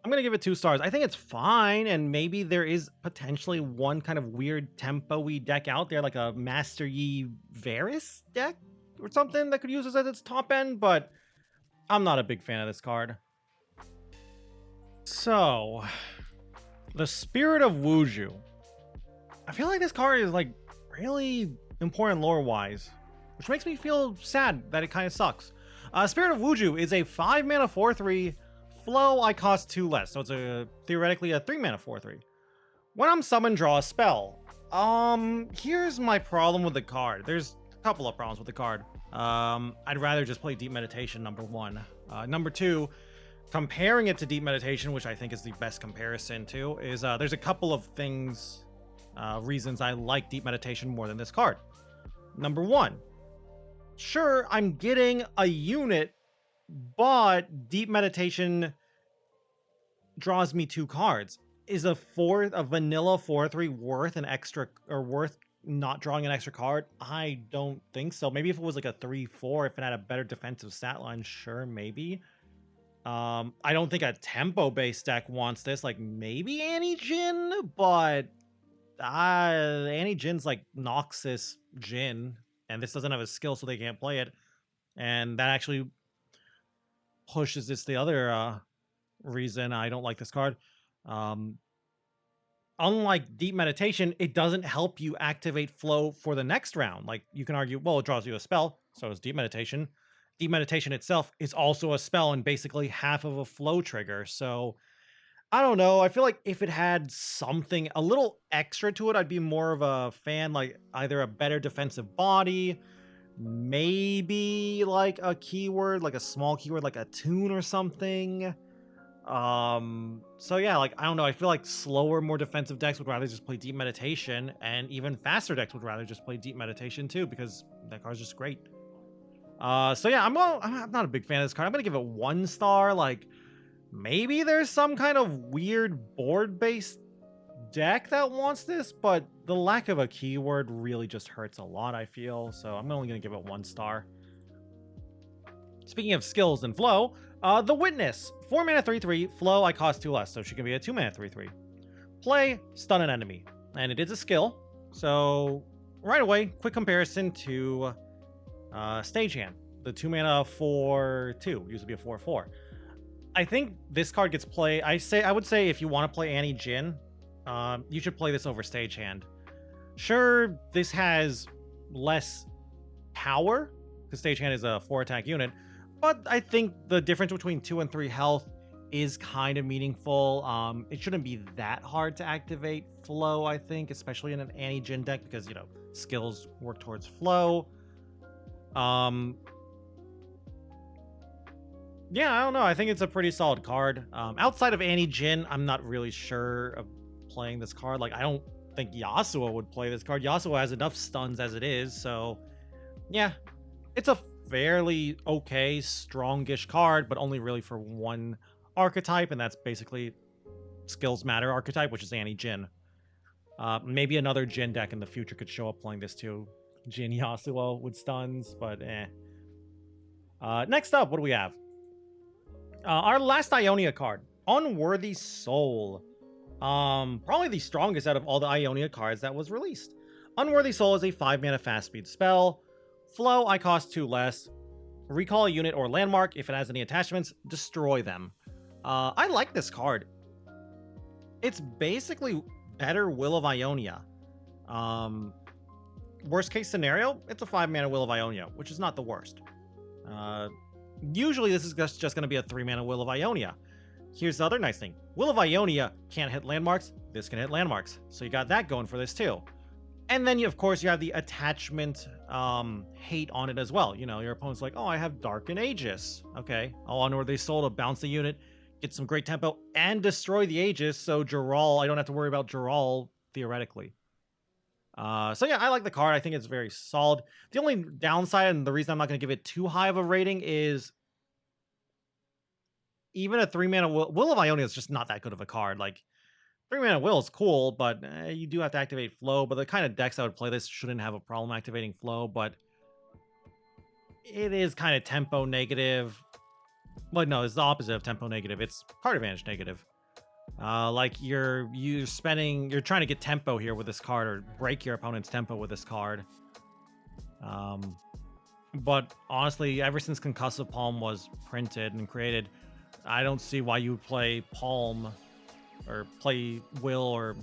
I'm gonna give it 2 stars. I think it's fine, and maybe there is potentially one kind of weird tempo-y deck out there, like a Master Yi Varus deck or something that could use this as its top end, but I'm not a big fan of this card. So, the Spirit of Wuju. I feel like this card is like really important lore-wise, which makes me feel sad that it kind of sucks. Spirit of Wuju is a 5-mana 4/3 flow. I cost 2 less, so it's theoretically a 3-mana 4/3. When I'm summoned, draw a spell. Here's my problem with the card. There's a couple of problems with the card. I'd rather just play Deep Meditation, number 1. Number 2, comparing it to Deep Meditation, which I think is the best comparison to, is there's a couple of things, reasons I like Deep Meditation more than this card. Number 1, sure, I'm getting a unit, but Deep Meditation draws me 2 cards. Is a vanilla 4/3 worth an extra, or worth not drawing an extra card? I don't think so. Maybe if it was like a 3/4, if it had a better defensive stat line, sure, maybe. I don't think a tempo-based deck wants this. Like, maybe Annie Jin, but Annie Jin's like Noxus Jin, and this doesn't have a skill, so they can't play it. And that actually pushes this the other reason I don't like this card. Unlike Deep Meditation, it doesn't help you activate flow for the next round. Like, you can argue, well, it draws you a spell, so is Deep Meditation. Deep Meditation itself is also a spell and basically half of a flow trigger. So I don't know. I feel like if it had something a little extra to it, I'd be more of a fan. Like either a better defensive body, maybe like a keyword, like a small keyword, like a tune or something. So yeah, like, I don't know. I feel like slower, more defensive decks would rather just play Deep Meditation, and even faster decks would rather just play Deep Meditation too, because that card's just great. So yeah, I'm not a big fan of this card. I'm gonna give it 1 star. Like, maybe there's some kind of weird board-based deck that wants this, but the lack of a keyword really just hurts a lot, I feel. So I'm only gonna give it 1 star. Speaking of skills and flow, the Witness, 4-mana 3/3 flow. I cost 2 less, so she can be a 2-mana 3/3. Play, stun an enemy, and it is a skill. So right away, quick comparison to Stagehand, the 2-mana 4/2, used to be a 4/4. I think this card gets played. I would say if you want to play Annie Jin, you should play this over Stagehand. Sure, this has less power because Stagehand is a 4-attack unit, but I think the difference between 2 and 3 health is kind of meaningful. It shouldn't be that hard to activate flow, I think, especially in an Annie Jin deck, because, you know, skills work towards flow. Yeah, I don't know. I think it's a pretty solid card. Outside of Annie Jin, I'm not really sure of playing this card. Like, I don't think Yasuo would play this card. Yasuo has enough stuns as it is, so yeah, it's a fairly okay, strongish card, but only really for one archetype, and that's basically skills matter archetype, which is anti-Jin. Maybe another Jin deck in the future could show up playing this too. Jin Yasuo with stuns, but eh. Next up, what do we have? Our last Ionia card, Unworthy Soul. Probably the strongest out of all the Ionia cards that was released. Unworthy Soul is a 5-mana fast speed spell. Flow, I cost 2 less. Recall a unit or landmark. If it has any attachments, destroy them. I like this card. It's basically better Will of Ionia. Worst case scenario, it's a 5-mana Will of Ionia, which is not the worst. Usually this is just going to be a 3-mana Will of Ionia. Here's the other nice thing. Will of Ionia can't hit landmarks. This can hit landmarks. So you got that going for this too. And then, of course, you have the attachment hate on it as well. You know, your opponent's like, oh, I have Darkin Aegis. Okay. I'll Unworthy Soul to bounce the unit, get some great tempo, and destroy the Aegis. So Jural, I don't have to worry about Jural, theoretically. So yeah, I like the card. I think it's very solid. The only downside, and the reason I'm not going to give it too high of a rating, is even a 3-mana Will of Ionia is just not that good of a card. Like, 3-mana Will is cool, but you do have to activate Flow. But the kind of decks that would play this shouldn't have a problem activating Flow. But it is kind of tempo negative. But no, it's the opposite of tempo negative. It's card advantage negative. Like you're trying to get tempo here with this card, or break your opponent's tempo with this card. But honestly, ever since Concussive Palm was printed and created, I don't see why you would play Palm or play Will or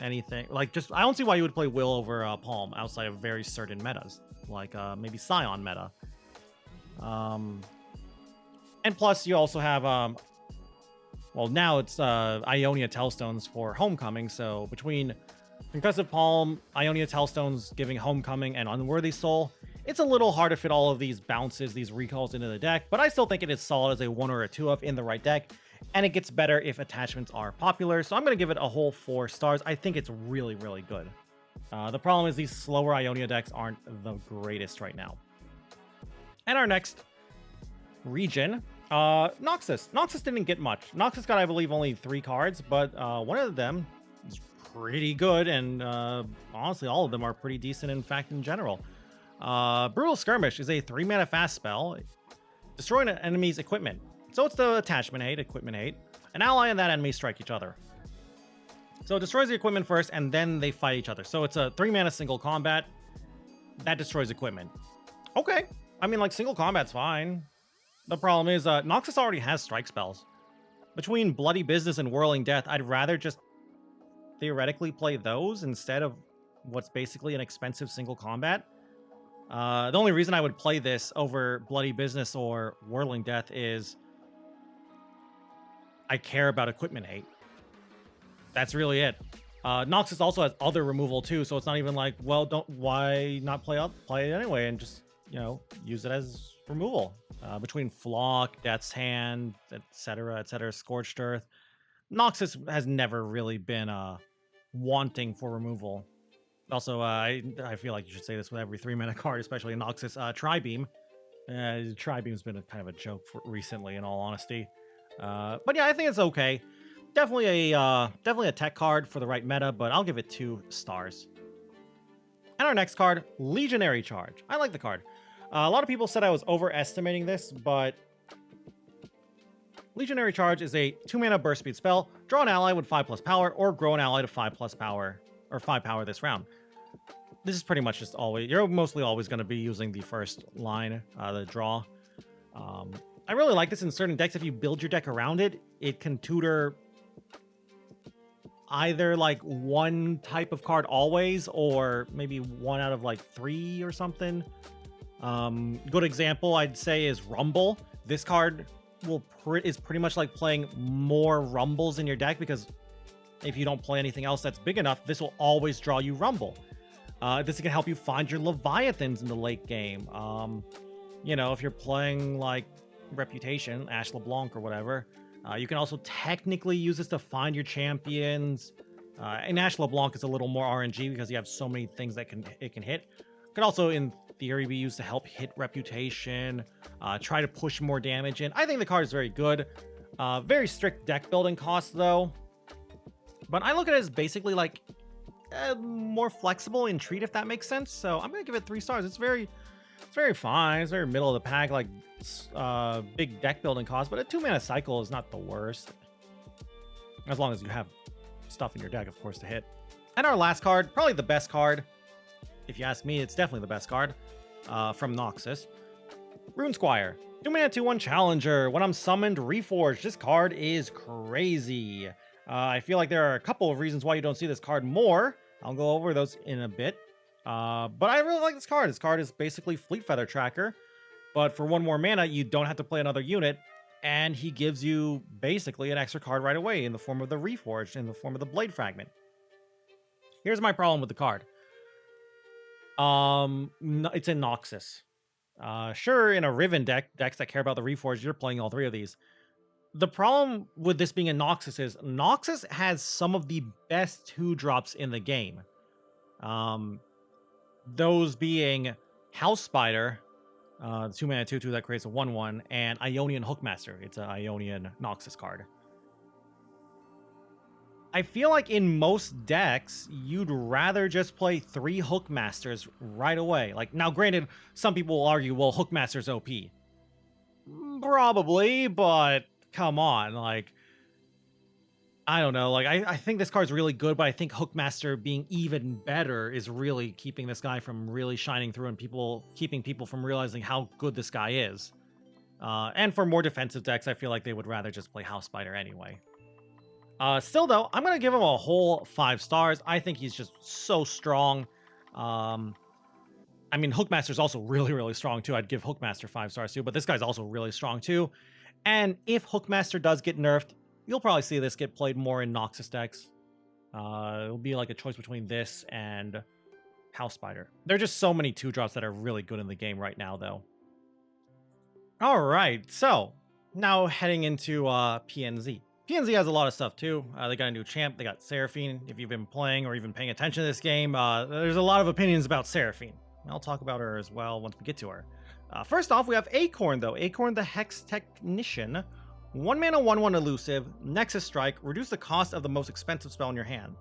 anything. Like, I don't see why you would play Will over Palm outside of very certain metas, like maybe Scion meta. And plus, you also have well, now it's Ionia Tellstones for Homecoming. So between Concussive Palm, Ionia Tellstones giving Homecoming, and Unworthy Soul, it's a little hard to fit all of these bounces, these recalls into the deck, but I still think it is solid as a 1 or a 2 of in the right deck, and it gets better if attachments are popular. So I'm going to give it a whole 4 stars. I think it's really, really good. The problem is these slower Ionia decks aren't the greatest right now. And our next region, Noxus. Noxus didn't get much. Noxus got, I believe, only 3 cards, but one of them is pretty good, and honestly, all of them are pretty decent, in fact, in general. Brutal Skirmish is a 3-mana fast spell, destroying an enemy's equipment. So it's the attachment hate, equipment hate. An ally and that enemy strike each other. So it destroys the equipment first, and then they fight each other. So it's a 3-mana single combat that destroys equipment. Okay. I mean, like, single combat's fine. The problem is, Noxus already has strike spells. Between Bloody Business and Whirling Death, I'd rather just theoretically play those instead of what's basically an expensive single combat. The only reason I would play this over Bloody Business or Whirling Death is I care about equipment hate. That's really it. Noxus also has other removal too, so it's not even like, well, why not play it anyway and just, you know, use it as removal. Between Flock, Death's Hand, etc., Scorched Earth, Noxus has never really been wanting for removal. Also, I feel like you should say this with every 3-mana card, especially in Noxus. Tri-Beam. Tri-Beam's been kind of a joke recently, in all honesty. But yeah, I think it's okay. Definitely a tech card for the right meta, but I'll give it 2 stars. And our next card, Legionary Charge. I like the card. A lot of people said I was overestimating this, but Legionary Charge is a 2-mana burst speed spell. Draw an ally with 5+ power, or grow an ally to 5+ power, or 5 power this round. This is pretty much just always, you're mostly always going to be using the first line, the draw. I really like this in certain decks. If you build your deck around it, it can tutor either like 1 type of card always, or maybe 1 out of like 3 or something. Good example I'd say is Rumble. This card is pretty much like playing more Rumbles in your deck, because if you don't play anything else that's big enough, this will always draw you Rumble. This can help you find your Leviathans in the late game. You know, if you're playing like Reputation, Ash LeBlanc or whatever, you can also technically use this to find your champions. And Ash LeBlanc is a little more RNG because you have so many things that it can hit. Could also, in theory, be used to help hit Reputation, try to push more damage in. I think the card is very good. Very strict deck building costs, though. But I look at it as basically like more flexible in treat, if that makes sense. So I'm gonna give it 3 stars. It's very fine. It's very middle of the pack, like big deck building cost, but a 2-mana cycle is not the worst. As long as you have stuff in your deck, of course, to hit. And our last card, probably the best card. If you ask me, it's definitely the best card from Noxus. Rune Squire. 2-mana 2/1 Challenger. When I'm summoned, Reforged. This card is crazy. I feel like there are a couple of reasons why you don't see this card more. I'll go over those in a bit. But I really like this card. This card is basically Fleet Feather Tracker. But for 1 more mana, you don't have to play another unit. And he gives you basically an extra card right away in the form of the Reforged, in the form of the Blade Fragment. Here's my problem with the card. It's in Noxus. Sure, in a Riven decks that care about the Reforged, you're playing all 3 of these. The problem with this being in Noxus is Noxus has some of the best 2-drops in the game. Those being House Spider, the 2-mana 2/2 that creates a 1/1, and Ionian Hookmaster. It's an Ionian Noxus card. I feel like in most decks, you'd rather just play 3 Hookmasters right away. Like, now granted, some people will argue, well, Hookmaster's OP. Probably, but come on, like, I don't know. Like, I think this card's really good, but I think Hookmaster being even better is really keeping this guy from really shining through and keeping people from realizing how good this guy is. And for more defensive decks, I feel like they would rather just play House Spider anyway. Still, though, I'm going to give him a whole 5 stars. I think he's just so strong. I mean, Hookmaster's also really, really strong, too. I'd give Hookmaster 5 stars, too, but this guy's also really strong, too. And if Hookmaster does get nerfed, you'll probably see this get played more in Noxus decks. It'll be like a choice between this and House Spider. There are just so many 2-drops that are really good in the game right now, though. All right, so now heading into PNZ. PNZ has a lot of stuff, too. They got a new champ. They got Seraphine. If you've been playing or even paying attention to this game, there's a lot of opinions about Seraphine. I'll talk about her as well once we get to her. First off, we have Acorn, though. Acorn the Hex Technician. 1 mana 1/1 elusive, Nexus Strike, reduce the cost of the most expensive spell in your hand.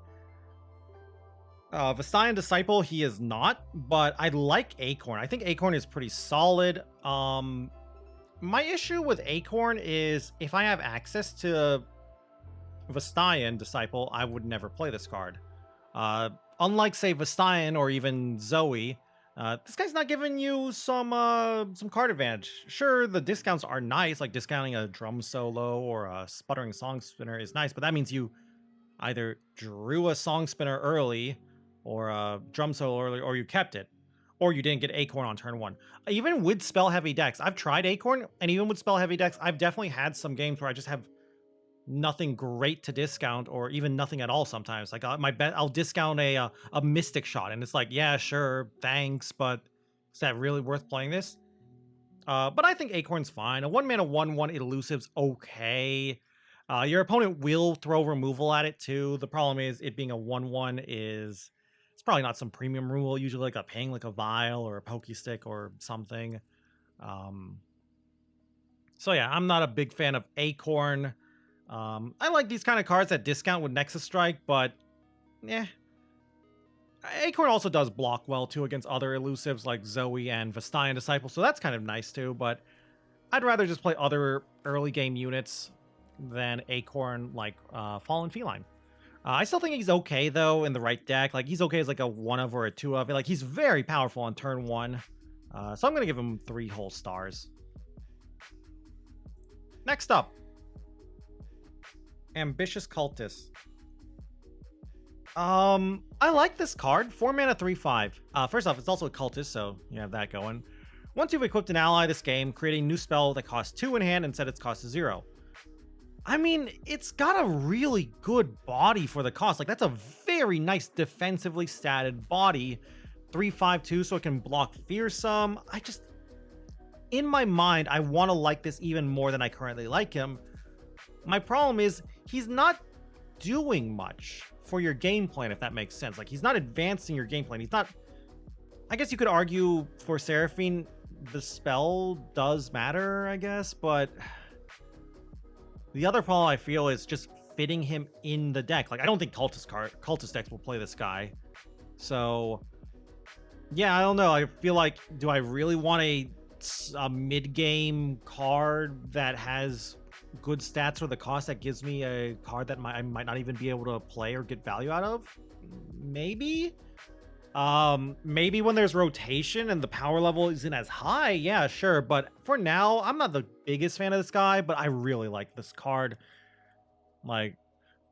Vestian Disciple, he is not, but I like Acorn. I think Acorn is pretty solid. My issue with Acorn is if I have access to Vestian Disciple, I would never play this card. Unlike, say, Vestian or even Zoe, this guy's not giving you some card advantage. Sure, the discounts are nice, like discounting a drum solo or a sputtering song spinner is nice, but that means you either drew a song spinner early or a drum solo early, or you kept it, or you didn't get Acorn on turn 1. Even with spell heavy decks, I've tried Acorn, and even with spell heavy decks, I've definitely had some games where I just have nothing great to discount, or even nothing at all sometimes. Like I'll discount a Mystic Shot, and it's like, yeah, sure, thanks, but is that really worth playing this? But I think Acorn's fine. A 1 mana 1/1 elusive's okay. Your opponent will throw removal at it too. The problem is it being a 1/1 is it's probably not some premium removal, usually like a ping, like a Vial or a Pokestick or something. So yeah, I'm not a big fan of Acorn. I like these kind of cards that discount with Nexus Strike, but yeah. Acorn also does block well too against other elusives like Zoe and Vestian Disciple, so that's kind of nice too, but I'd rather just play other early game units than Acorn, like Fallen Feline. I still think he's okay though in the right deck. Like he's okay as like a 1 of or a 2 of. Like he's very powerful on turn 1. So I'm gonna give him 3 whole stars. Next up, Ambitious Cultist. I like this card. 4 mana 3/5. First off, it's also a cultist, so you have that going. Once you've equipped an ally this game, create a new spell that costs 2 in hand and set its cost to 0. I mean, it's got a really good body for the cost. Like, that's a very nice defensively statted body. 3/5/2, so it can block Fearsome. In my mind, I want to like this even more than I currently like him. My problem is, he's not doing much for your game plan, if that makes sense. Like, he's not advancing your game plan. He's not... I guess you could argue for Seraphine, the spell does matter, I guess, but... The other problem I feel is just fitting him in the deck. Like, I don't think cultist decks will play this guy. So, yeah, I don't know. I feel like, do I really want a mid-game card that has good stats for the cost that gives me a card that I might not even be able to play or get value out of? Maybe. Maybe when there's rotation and the power level isn't as high, yeah, sure. But for now, I'm not the biggest fan of this guy, but I really like this card. Like,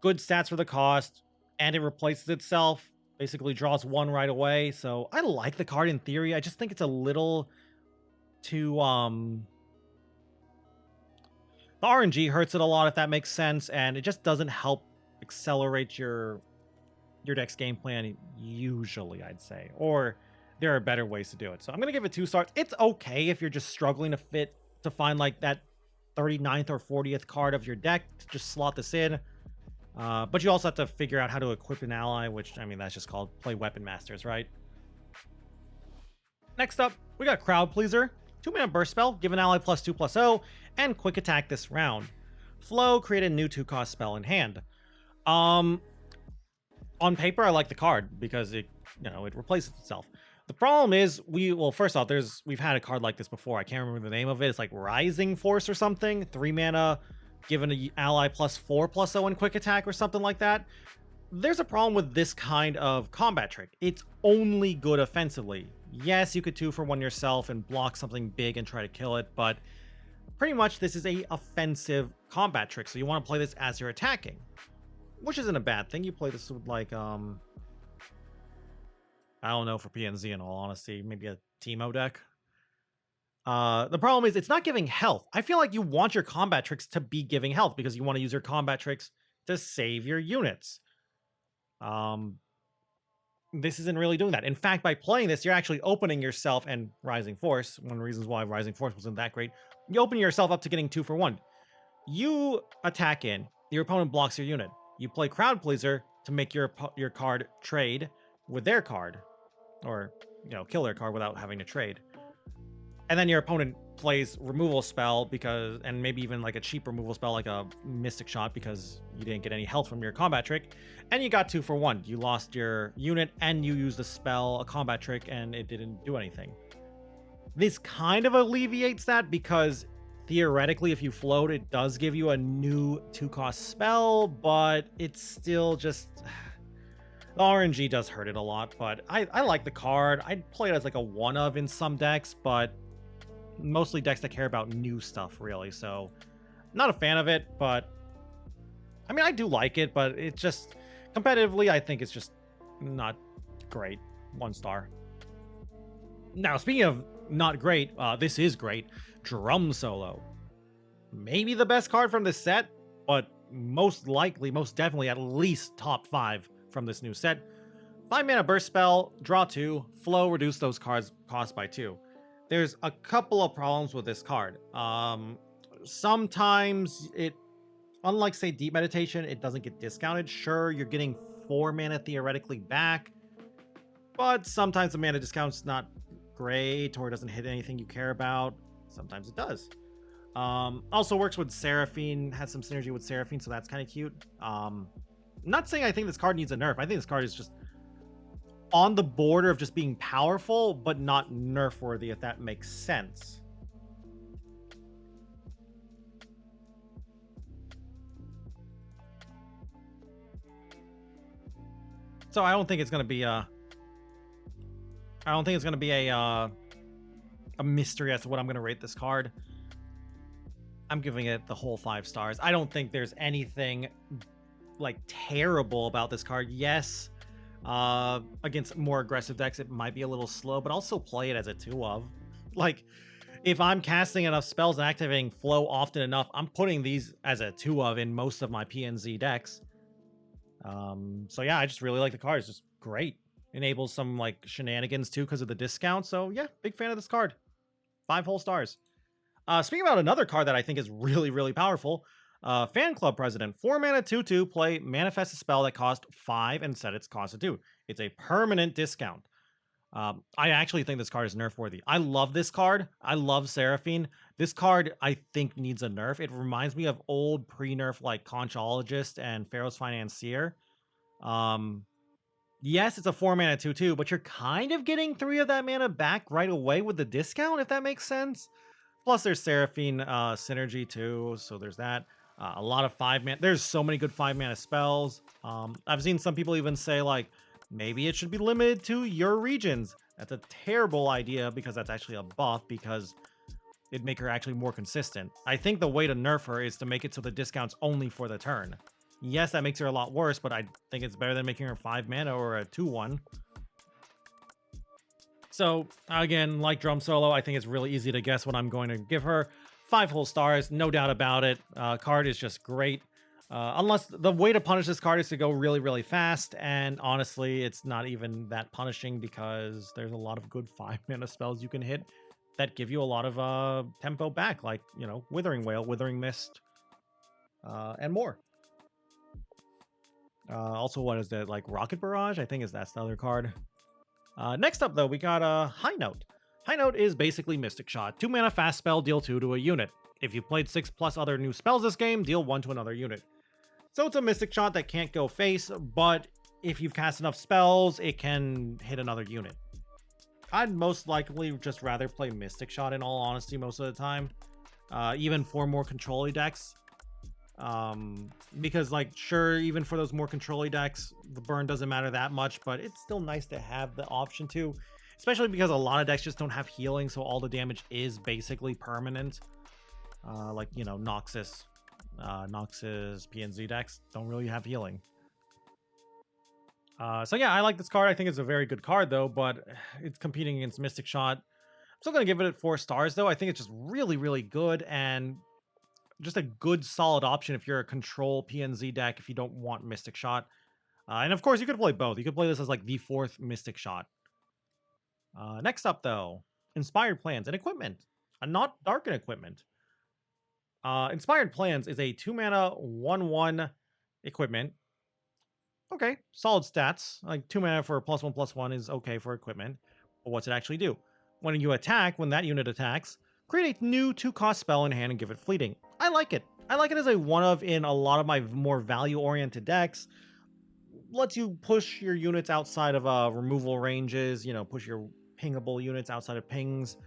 good stats for the cost, and it replaces itself. Basically draws one right away. So I like the card in theory. I just think it's a little too the RNG hurts it a lot, if that makes sense, and it just doesn't help accelerate your deck's game plan usually, I'd say. Or there are better ways to do it. So I'm gonna give it 2 stars. It's okay if you're just struggling to find like that 39th or 40th card of your deck to just slot this in. But you also have to figure out how to equip an ally, which, I mean, that's just called play Weapon Masters, right? Next up, we got Crowd Pleaser. 2-mana burst spell, give an ally +2/+0, and quick attack this round. Flow, create a new 2-cost spell in hand. On paper, I like the card because it replaces itself. The problem is, first off, we've had a card like this before. I can't remember the name of it. It's like Rising Force or something. 3 mana, given an ally +4/+0 and quick attack or something like that. There's a problem with this kind of combat trick. It's only good offensively. Yes, you could 2-for-1 yourself and block something big and try to kill it, but pretty much this is a offensive combat trick, so you want to play this as you're attacking, which isn't a bad thing. You play this with like, I don't know, for PNZ in all honesty, maybe a Teemo deck. The problem is it's not giving health. I feel like you want your combat tricks to be giving health because you want to use your combat tricks to save your units. This isn't really doing that. In fact, by playing this, you're actually opening yourself and Rising Force. One of the reasons why Rising Force wasn't that great. You open yourself up to getting 2-for-1. You attack in. Your opponent blocks your unit. You play Crowd Pleaser to make your card trade with their card. Or, kill their card without having to trade. And then your opponent plays removal spell and maybe even like a cheap removal spell like a Mystic Shot because you didn't get any health from your combat trick, and you got 2-for-1. You lost your unit and you used a combat trick, and it didn't do anything. This kind of alleviates that because theoretically, if you float, it does give you a new 2-cost spell, but it's still just... The RNG does hurt it a lot, but I like the card. I'd play it as like a one-of in some decks, but mostly decks that care about new stuff, really. So, not a fan of it, but... I mean, I do like it, but it's just... Competitively, I think it's just not great. 1 star. Now, speaking of not great, this is great. Drum Solo. Maybe the best card from this set, but most definitely at least top 5 from this new set. 5-mana burst spell, draw 2, flow, reduce those cards cost by 2. There's a couple of problems with this card. Sometimes unlike say Deep Meditation, it doesn't get discounted. Sure, you're getting 4 mana theoretically back, but sometimes the mana discount's not great or doesn't hit anything you care about. Sometimes it does. Also works with Seraphine, has some synergy with Seraphine, so that's kind of cute. I'm not saying I think this card needs a nerf. I think this card is just on the border of just being powerful, but not nerf worthy, if that makes sense. So I don't think it's going to be a mystery as to what I'm going to rate this card. I'm giving it the whole 5 stars. I don't think there's anything like terrible about this card. Yes, against more aggressive decks, it might be a little slow, but I'll still play it as a 2-of. Like, if I'm casting enough spells and activating flow often enough, I'm putting these as a 2-of in most of my PNZ decks. So yeah, I just really like the card. It's just great. Enables some like shenanigans too because of the discount. So yeah, big fan of this card. 5 whole stars. Speaking about another card that I think is really, really powerful, Fan Club President. 4 mana 2/2, play manifest a spell that cost 5 and set its cost to 2. It's a permanent discount. I actually think this card is nerf worthy. I love this card. I love Seraphine. This card, I think, needs a nerf. It reminds me of old pre-nerf like Conchologist and Pharaoh's Financier. Yes, it's a 4-mana 2/2, but you're kind of getting 3 of that mana back right away with the discount, if that makes sense. Plus, there's Seraphine synergy too, so there's that. A lot of 5-mana. There's so many good 5-mana spells. I've seen some people even say, like, maybe it should be limited to your regions. That's a terrible idea because that's actually a buff because it'd make her actually more consistent. I think the way to nerf her is to make it so the discount's only for the turn. Yes, that makes her a lot worse, but I think it's better than making her 5 mana or a 2/1. So, again, like Drum Solo, I think it's really easy to guess what I'm going to give her. 5 whole stars, no doubt about it. Card is just great. Unless the way to punish this card is to go really, really fast. And honestly, it's not even that punishing because there's a lot of good 5-mana spells you can hit that give you a lot of tempo back, like, you know, Withering Wail, Withering Mist, and more. Also, what is that, like Rocket Barrage? I think that's the other card. Next up, though, we got High Note. High Note is basically Mystic Shot. 2-mana fast spell, deal 2 to a unit. If you've played 6+ other new spells this game, deal 1 to another unit. So it's a Mystic Shot that can't go face, but if you've cast enough spells, it can hit another unit. I'd most likely just rather play Mystic Shot in all honesty most of the time. Even for more control-y decks. Because, like, sure, even for those more control-y decks, the burn doesn't matter that much, but it's still nice to have the option to, especially because a lot of decks just don't have healing, so all the damage is basically permanent. Like, you know, Noxus PNZ decks don't really have healing. So yeah, I like this card. I think it's a very good card, though, but it's competing against Mystic Shot. I'm still going to give it 4 stars, though. I think it's just really, really good, and just a good solid option if you're a control PNZ deck if you don't want Mystic Shot. And of course, you could play both. You could play this as like the 4th Mystic Shot. Next up, though, Inspired Plans and Equipment. Not Darkin equipment. Inspired Plans is a 2-mana 1/1 equipment. Okay, solid stats. Like 2 mana for a +1/+1 is okay for equipment. But what's it actually do? When you attack, when that unit attacks, create a new 2-cost spell in hand and give it fleeting. I like it. I like it as a one-of in a lot of my more value-oriented decks. Lets you push your units outside of removal ranges, you know, push your pingable units outside of pings,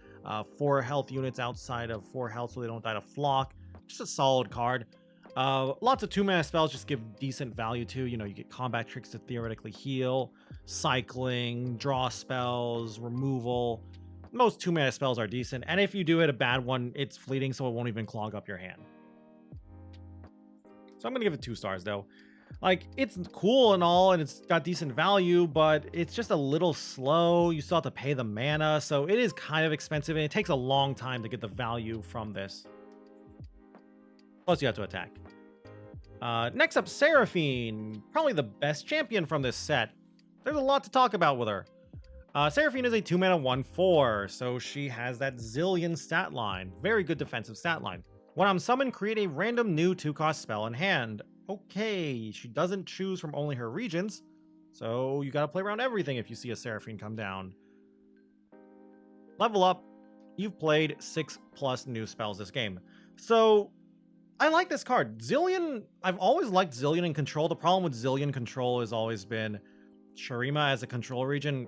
4 health units outside of 4 health so they don't die to flock. Just a solid card. Lots of 2-mana spells just give decent value too. You know, you get combat tricks to theoretically heal, cycling, draw spells, removal. Most 2-mana spells are decent, and if you do hit a bad one, it's fleeting, so it won't even clog up your hand. So I'm gonna give it 2 stars, though. Like, it's cool and all, and it's got decent value, but it's just a little slow. You still have to pay the mana, so it is kind of expensive, and it takes a long time to get the value from this. Plus, you have to attack. Next up, Seraphine. Probably the best champion from this set. There's a lot to talk about with her. Seraphine is a 2-mana 1/4, so she has that zillion stat line. Very good defensive stat line. When I'm summoned, create a random new 2-cost spell in hand. Okay, she doesn't choose from only her regions, so you gotta play around everything if you see a Seraphine come down. Level up. You've played 6+ new spells this game. So, I like this card. Zillion, I've always liked Zillion in control. The problem with Zillion control has always been Shurima as a control region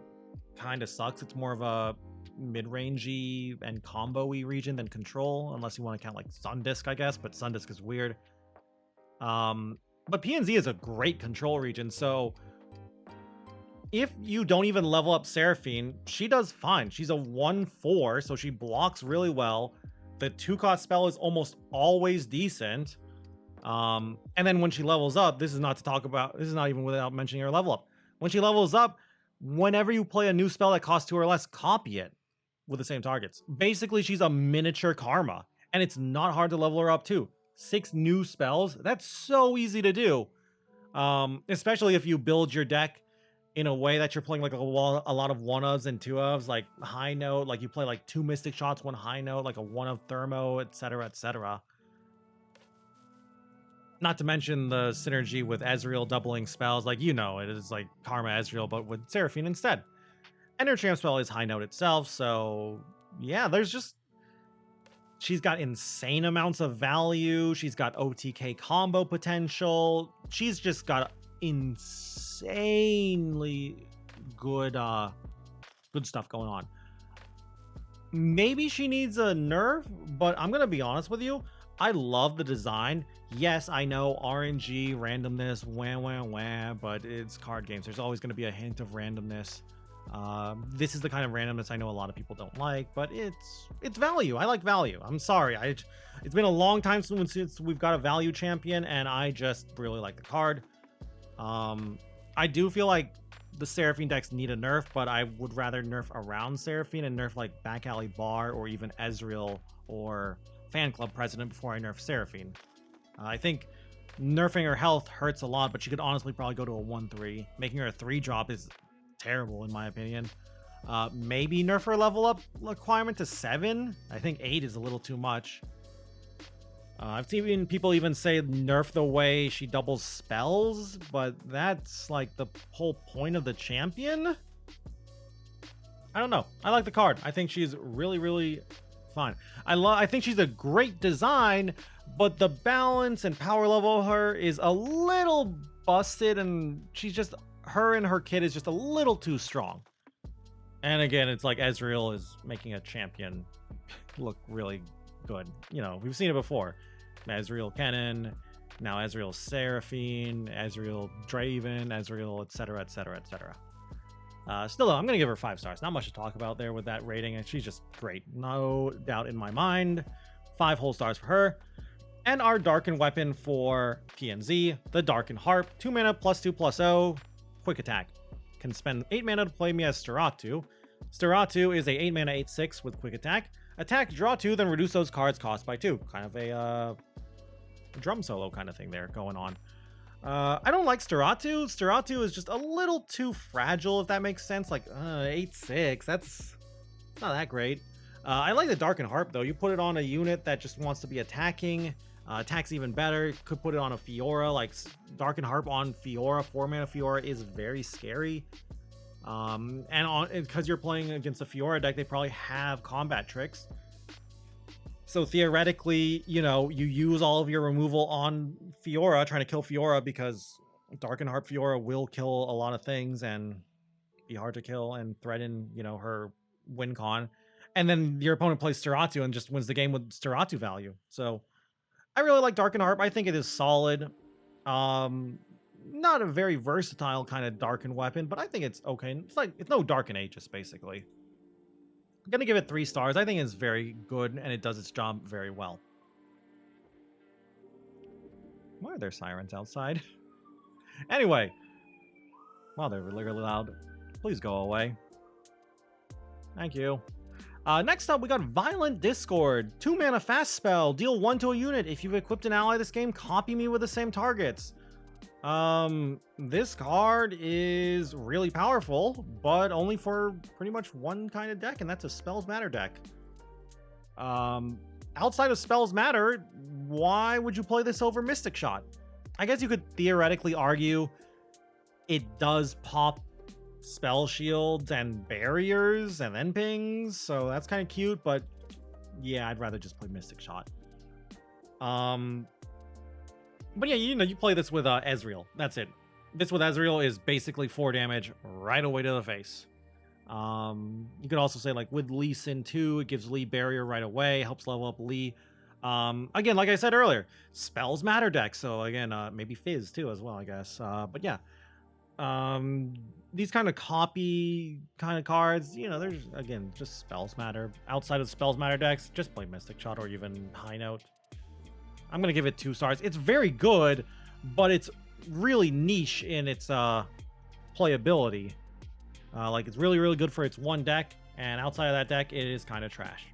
kind of sucks. It's more of a mid-rangey and combo-y region than control, unless you want to count like Sundisk, I guess, but Sundisk is weird. But PNZ is a great control region, so if you don't even level up Seraphine, she does fine. She's a 1/4, so she blocks really well. The 2-cost spell is almost always decent. And then when she levels up, this is not even without mentioning her level up. When she levels up, whenever you play a new spell that costs 2 or less, copy it with the same targets. Basically, she's a miniature Karma, and it's not hard to level her up too. 6 new spells, that's so easy to do. Especially if you build your deck in a way that you're playing like a lot of 1-ofs and 2-ofs, like High Note, like you play like 2 Mystic Shots, 1 High Note, like a 1-of Thermo, etc., etc. Not to mention the synergy with Ezreal doubling spells, like, you know, it is like Karma Ezreal, but with Seraphine instead. And her champ spell is High Note itself, so yeah, there's just She's got insane amounts of value. She's got OTK combo potential. She's just got insanely good good stuff going on. Maybe she needs a nerf, but I'm gonna be honest with you. I love the design. Yes, I know RNG, randomness, wah, but it's card games. There's always going to be a hint of randomness. This is the kind of randomness I know a lot of people don't like, but it's value. I like value. I'm sorry. It's been a long time since we've got a value champion, and I just really like the card. I do feel like the Seraphine decks need a nerf, but I would rather nerf around Seraphine and nerf like Back Alley Bar or even Ezreal or Fan Club President before I nerf Seraphine. I think nerfing her health hurts a lot, but she could honestly probably go to a 1-3. Making her a 3-drop is terrible in my opinion. Maybe nerf her level up requirement to 7. I think 8 is a little too much. I've seen people even say nerf the way she doubles spells, but that's like the whole point of the champion. I don't know. I like the card. I think she's really fine. I think she's a great design, but the balance and power level of her is a little busted, and she's just, her and her kit is just a little too strong. And again, it's like Ezreal is making a champion look really good. You know, we've seen it before. Ezreal Kennen, now Ezreal Seraphine, Ezreal Draven, Ezreal, etc. Still though, I'm gonna give her 5 stars. Not much to talk about there with that rating, and she's just great, no doubt in my mind. 5 whole stars for her. And our Darkin weapon for PNZ, the Darkin Harp, 2 mana +2/+0, quick attack. Can spend 8 mana to play me as Steratu. Steratu is a 8 mana 8/6 with quick attack. Attack, draw 2, then reduce those cards cost by 2. Kind of a drum solo kind of thing there going on. I don't like Steratu. Steratu is just a little too fragile, if that makes sense. Like 8/6, that's not that great. I like the Darkin Harp though. You put it on a unit that just wants to be attacking. Attack's even better. Could put it on a Fiora. Like Darkin Harp on Fiora, 4 mana Fiora is very scary. And because you're playing against a Fiora deck, they probably have combat tricks. So theoretically, you know, you use all of your removal on Fiora, trying to kill Fiora, because Darkin Harp Fiora will kill a lot of things and be hard to kill and threaten, you know, her win con. And then your opponent plays Steratu and just wins the game with Steratu value. So I really like Darkin Harp. I think it is solid. Not a very versatile kind of Darkin weapon, but I think it's okay. It's no Darkin Aegis, basically. I'm gonna give it 3 stars. I think it's very good and it does its job very well. Why are there sirens outside? Anyway, wow, they're really loud. Please go away. Thank you. Next up, we got Violent Discord. 2 mana fast spell. Deal 1 to a unit. If you've equipped an ally this game, copy me with the same targets. This card is really powerful, but only for pretty much one kind of deck, and that's a Spells Matter deck. Outside of Spells Matter, why would you play this over Mystic Shot? I guess you could theoretically argue it does pop spell shields and barriers and then pings, so that's kind of cute, but yeah, I'd rather just play Mystic Shot. But yeah, you know, you play this with Ezreal. That's it. This with Ezreal is basically 4 damage right away to the face. You could also say, like, with Lee Sin 2, it gives Lee barrier right away, helps level up Lee. Again, like I said earlier, Spells Matter deck, so again, maybe Fizz too as well, I guess. But yeah, these kind of copy kind of cards, you know, there's, again, just Spells Matter. Outside of Spells Matter decks, just play Mystic Shot or even High Note. I'm going to give it 2 stars. It's very good, but it's really niche in its playability. Like, it's really good for its one deck, and outside of that deck, it is kind of trash.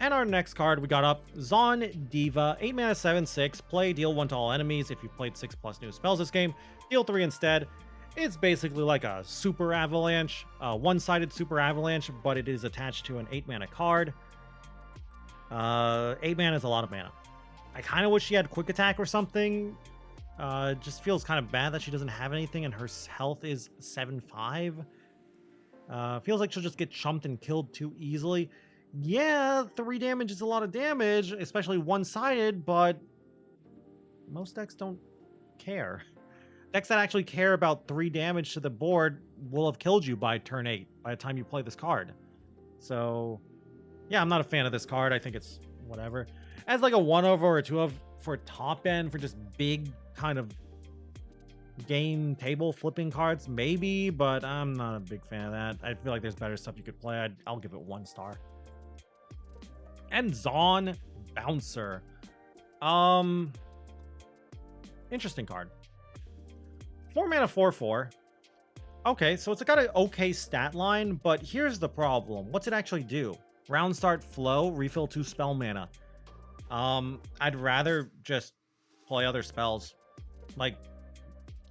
And our next card we got up, Zon Diva, 8 mana 7/6, play, deal 1 to all enemies. If you played 6+ new spells this game, deal 3 instead. It's basically like a Super Avalanche, one-sided Super Avalanche, but it is attached to an 8 mana card. 8 mana is a lot of mana. I kind of wish she had quick attack or something. Just feels kind of bad that she doesn't have anything and her health is 7/5. Feels like she'll just get chumped and killed too easily. yeah, 3 damage is a lot of damage, especially one-sided, but most decks don't care. Decks that actually care about 3 damage to the board will have killed you by turn 8 by the time you play this card. So, yeah, I'm not a fan of this card. I think it's whatever. As like a 1-of or a 2-of for top end, for just big kind of game table flipping cards, maybe, but I'm not a big fan of that. I feel like there's better stuff you could play. I'll give it 1 star. And Zon Bouncer. Interesting card. 4 mana 4/4. Okay, so it's got an okay stat line, but here's the problem. What's it actually do? Round start flow, refill 2 spell mana. I'd rather just play other spells. Like,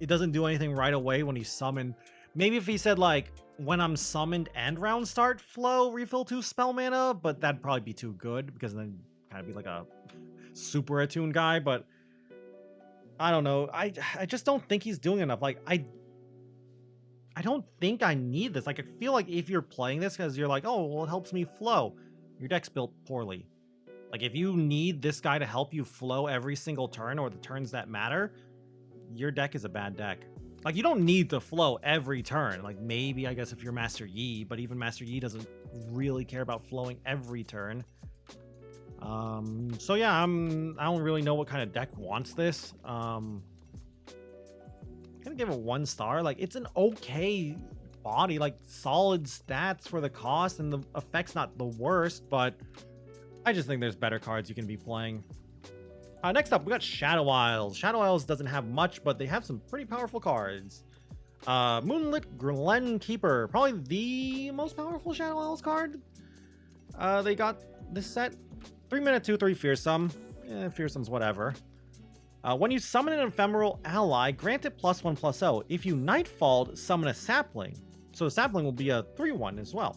it doesn't do anything right away when he's summoned. Maybe if he said, like, when I'm summoned and round start flow, refill 2 spell mana, but that'd probably be too good because then kind of be like a super attuned guy, but I don't know. I just don't think he's doing enough. Like, I don't think I need this. Like, I feel like if you're playing this because you're like, oh, well, it helps me flow, your deck's built poorly. Like, if you need this guy to help you flow every single turn or the turns that matter, your deck is a bad deck. Like, you don't need to flow every turn. Like, maybe, I guess, if you're Master Yi, but even Master Yi doesn't really care about flowing every turn. So yeah, I don't really know what kind of deck wants this. I'm gonna give it 1 star. Like, it's an okay body, like solid stats for the cost, and the effect's not the worst, but I just think there's better cards you can be playing. Next up, we got Shadow Isles. Shadow Isles doesn't have much, but they have some pretty powerful cards. Moonlit Glen Keeper, probably the most powerful Shadow Isles card they got this set. 3 mana 2/3 Fearsome. Fearsome's whatever. When you summon an ephemeral ally, grant it +1/+0. If you Nightfall, summon a sapling. So the sapling will be a 3/1 as well.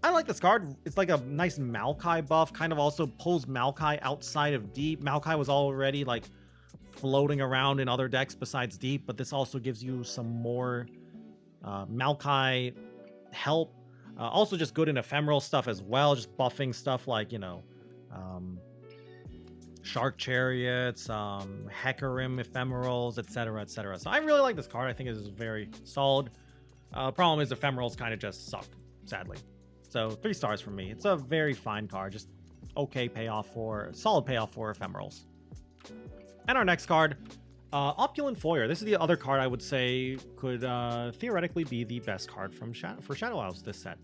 I like this card. It's like a nice Maokai buff. Kind of also pulls Maokai outside of Deep. Maokai was already like floating around in other decks besides Deep, but this also gives you some more Maokai help. Also just good in ephemeral stuff as well. Just buffing stuff like, you know, Shark Chariots, Hecarim Ephemerals, etc., etc. So I really like this card. I think it is very solid. Problem is Ephemerals kind of just suck, sadly. So 3 stars from me. It's a very fine card. Just okay payoff for, solid payoff for Ephemerals. And our next card, Opulent Foyer. This is the other card I would say could theoretically be the best card from for Shadow Isles this set.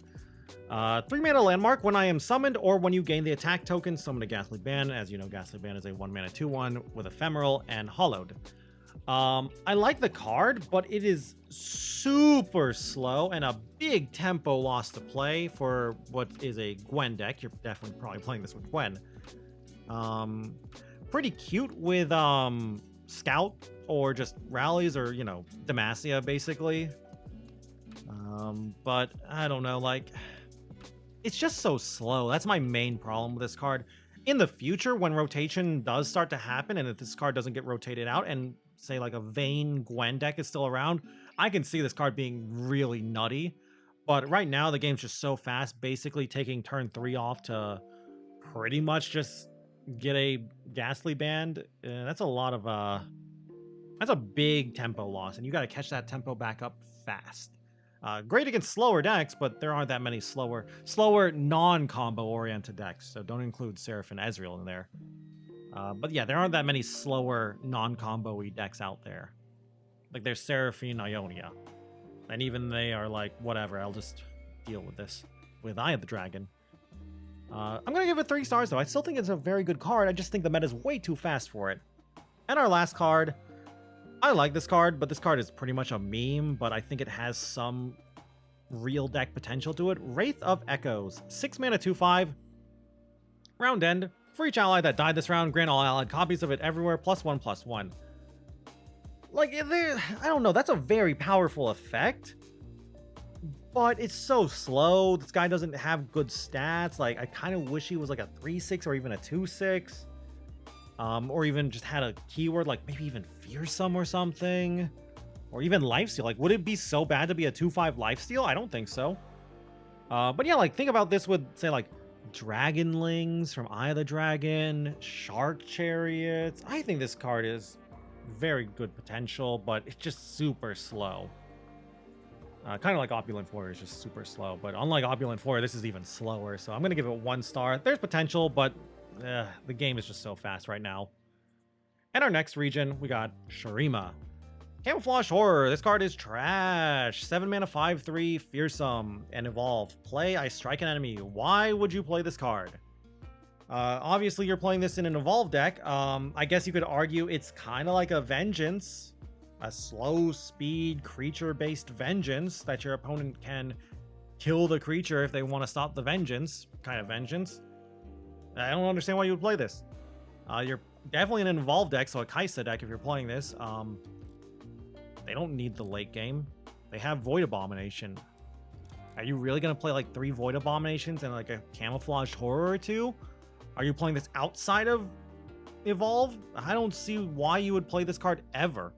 3 mana landmark. When I am summoned or when you gain the attack token, summon a Ghastly Band. As you know, Ghastly Band is a 1 mana 2/1 with Ephemeral and Hollowed. I like the card, but it is super slow and a big tempo loss to play for what is a Gwen deck. You're definitely probably playing this with Gwen. Pretty cute with Scout or just rallies or, you know, Demacia basically. But I don't know, like, it's just so slow. That's my main problem with this card. In the future, when rotation does start to happen, and if this card doesn't get rotated out, and say like a Vayne Gwen deck is still around, I can see this card being really nutty. But right now, the game's just so fast, basically taking turn 3 off to pretty much just get a Ghastly Band. That's a lot of, that's a big tempo loss, and you got to catch that tempo back up fast. Great against slower decks, but there aren't that many slower non-combo oriented decks, so don't include Seraph and Ezreal in there. But yeah, there aren't that many slower non-combo-y decks out there. Like there's Seraphine, Ionia. And even they are like, whatever, I'll just deal with this with Eye of the Dragon. I'm going to give it 3 stars though. I still think it's a very good card. I just think the meta is way too fast for it. And our last card, I like this card, but this card is pretty much a meme, but I think it has some real deck potential to it. Wraith of Echoes. 6 mana 2/5. Round end. For each ally that died this round, grant all allied copies of it everywhere, +1/+1. Like, I don't know, that's a very powerful effect, but it's so slow. This guy doesn't have good stats. Like, I kind of wish he was like a 3/6 or even a 2/6. Or even just had a keyword, like maybe even Fearsome or something. Or even Lifesteal. Like, would it be so bad to be a 2/5 Lifesteal? I don't think so. But yeah, like, think about this with, say, like, Dragonlings from Eye of the Dragon, Shark Chariots. I think this card is very good potential, but it's just super slow. Kind of like Opulent Flora is just super slow, but unlike Opulent Flora, this is even slower. So I'm going to give it 1 star. There's potential, but the game is just so fast right now. And our next region, we got Shurima. Camouflage Horror. This card is trash. 7 mana, 5/3, fearsome, and evolve. Play, I strike an enemy. Why would you play this card? Obviously, you're playing this in an evolve deck. I guess you could argue it's kind of like a Vengeance. A slow speed creature-based Vengeance that your opponent can kill the creature if they want to stop the Vengeance. Kind of Vengeance. I don't understand why you would play this. You're definitely in an evolve deck, so a Kaisa deck if you're playing this. They don't need the late game. They have Void Abomination. Are you really going to play like 3 Void Abominations and like a Camouflaged Horror or 2? Are you playing this outside of Evolve? I don't see why you would play this card ever.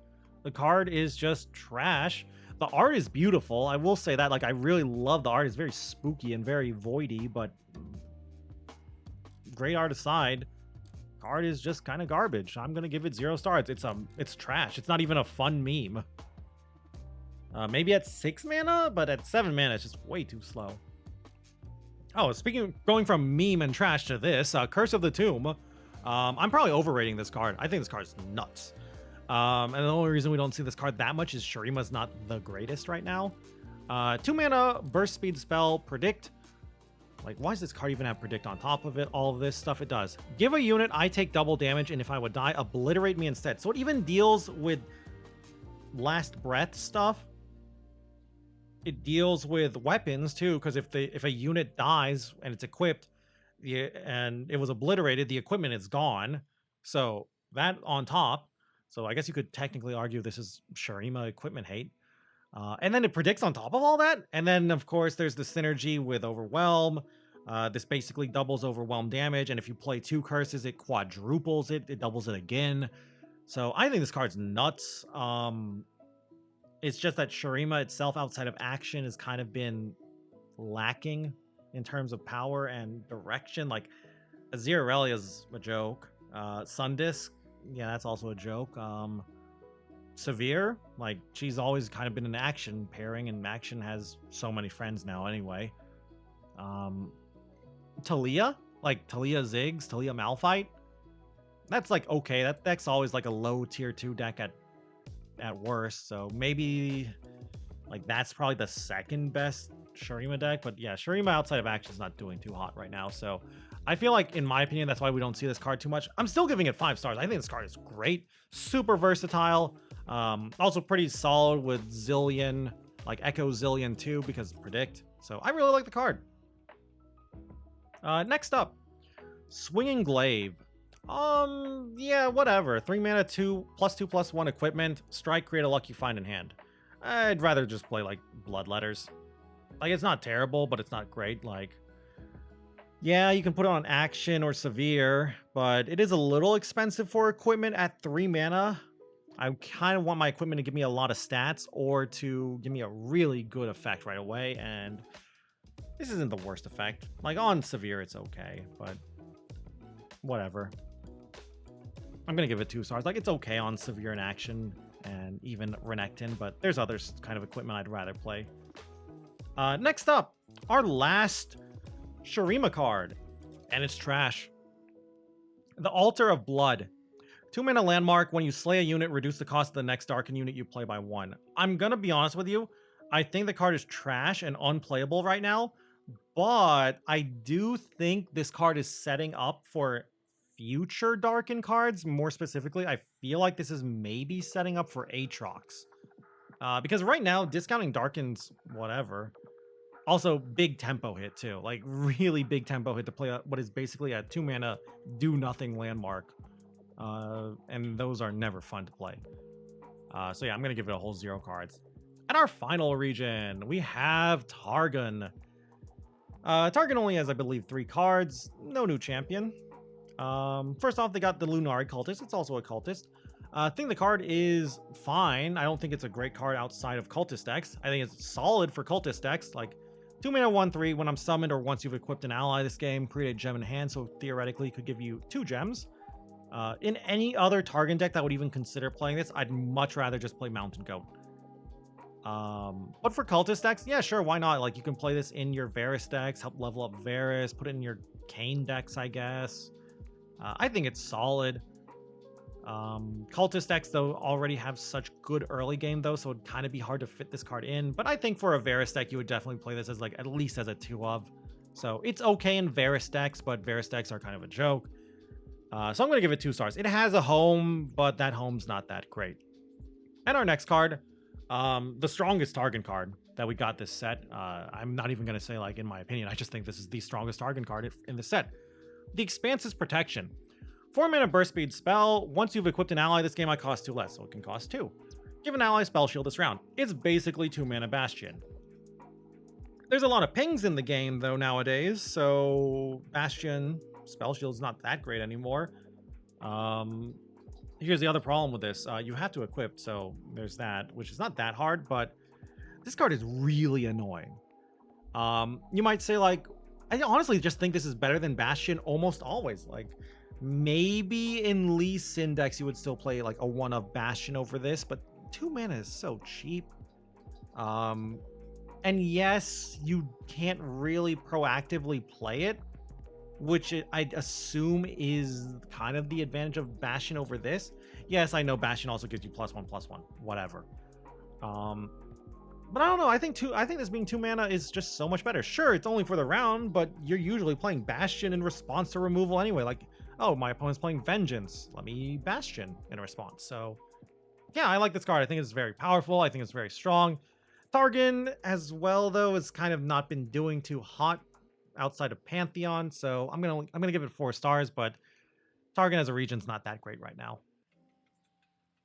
The card is just trash. The art is beautiful. I will say that. Like, I really love the art. It's very spooky and very voidy, but great art aside, card is just kind of garbage. I'm gonna give it 0 stars. It's trash. It's not even a fun meme. Maybe at 6 mana, but at 7 mana, it's just way too slow. Oh, going from meme and trash to this, Curse of the Tomb. I'm probably overrating this card. I think this card is nuts. And the only reason we don't see this card that much is Shurima's not the greatest right now. 2 mana, burst speed spell, predict. Like, why does this card even have predict on top of it? All of this stuff it does. Give a unit, I take double damage, and if I would die, obliterate me instead. So it even deals with last breath stuff. It deals with weapons too, because if a unit dies and it's equipped, and it was obliterated, the equipment is gone. So that on top. So I guess you could technically argue this is Shurima equipment hate. And then it predicts on top of all that. And then, of course, there's the synergy with Overwhelm. This basically doubles Overwhelm damage. And if you play 2 curses, it quadruples it. It doubles it again. So I think this card's nuts. It's just that Shurima itself, outside of action, has kind of been lacking in terms of power and direction. Like, Azir Aurelia is a joke. Sundisk, yeah, that's also a joke. Severe, like, she's always kind of been an action pairing, and action has so many friends now anyway. Talia, like Talia Ziggs, Talia Malphite, that's like okay. That deck's always like a low tier 2 deck at worst. So maybe like that's probably the second best Shurima deck. But yeah, Shurima outside of action is not doing too hot right now. So I feel like, in my opinion, that's why we don't see this card too much. I'm still giving it 5 stars. I think this card is great, super versatile. Also pretty solid with Zillion, like Echo Zillion too, because predict. So I really like the card. Next up, Swinging Glaive. Yeah, whatever. 3 mana, 2/2/1 equipment. Strike, create a lucky find in hand. I'd rather just play like Bloodletters. Like, it's not terrible, but it's not great. Like, yeah, you can put it on action or severe, but it is a little expensive for equipment at 3 mana. I kind of want my equipment to give me a lot of stats or to give me a really good effect right away, and this isn't the worst effect. Like, on severe, it's okay, but whatever. I'm going to give it 2 stars. Like, it's okay on severe in action and even Renekton, but there's other kind of equipment I'd rather play. Next up, our last Shurima card, and it's trash. The Altar of Blood. 2 mana landmark. When you slay a unit, reduce the cost of the next Darkin unit you play by 1. I'm gonna be honest with you. I think the card is trash and unplayable right now, but I do think this card is setting up for future Darkin cards. More specifically, I feel like this is maybe setting up for Aatrox. Because right now, discounting Darkin's whatever. Also, big tempo hit too. Like, really big tempo hit to play what is basically a 2 mana do-nothing landmark. And those are never fun to play. So yeah, I'm going to give it a whole 0 cards. And our final region, we have Targon. Targon only has, I believe, 3 cards. No new champion. First off, they got the Lunari Cultist. It's also a Cultist. I think the card is fine. I don't think it's a great card outside of Cultist decks. I think it's solid for Cultist decks. Like, 2 mana 1/3 when I'm summoned or once you've equipped an ally this game, create a gem in hand, so theoretically could give you 2 gems. In any other Tarkin deck that would even consider playing this, I'd much rather just play Mountain Goat. But for cultist decks, yeah, sure, why not? Like, you can play this in your Varus decks, help level up Varus, put it in your Kayn decks, I guess. I think it's solid. Cultist decks, though, already have such good early game, though, so it'd kind of be hard to fit this card in. But I think for a Varus deck, you would definitely play this as, like, at least as a 2-of. So it's okay in Varus decks, but Varus decks are kind of a joke. So I'm going to give it 2 stars. It has a home, but that home's not that great. And our next card, the strongest Tarkin card that we got this set. I'm not even going to say, like, in my opinion, I just think this is the strongest Tarkin card in the set. The Expanse's Protection. 4 mana burst speed spell. Once you've equipped an ally this game, I cost 2 less, so it can cost 2. Give an ally spell shield this round. It's basically 2 mana Bastion. There's a lot of pings in the game, though, nowadays, so Bastion spell shield's not that great anymore. Here's the other problem with this. You have to equip, so there's that, which is not that hard, but this card is really annoying. You might say, like, I honestly just think this is better than Bastion almost always. Like, maybe in Lee Sin decks you would still play like a 1-of Bastion over this, but 2 mana is so cheap. And yes, you can't really proactively play it, which I'd assume is kind of the advantage of Bastion over this. Yes, I know Bastion also gives you +1/+1, whatever. But I don't know. I think this being 2 mana is just so much better. Sure, it's only for the round, but you're usually playing Bastion in response to removal anyway. Like, oh, my opponent's playing Vengeance. Let me Bastion in response. So, yeah, I like this card. I think it's very powerful. I think it's very strong. Tarkin, as well, though, has kind of not been doing too hot outside of Pantheon. So I'm gonna give it 4 stars. But Tarkin as a region's not that great right now.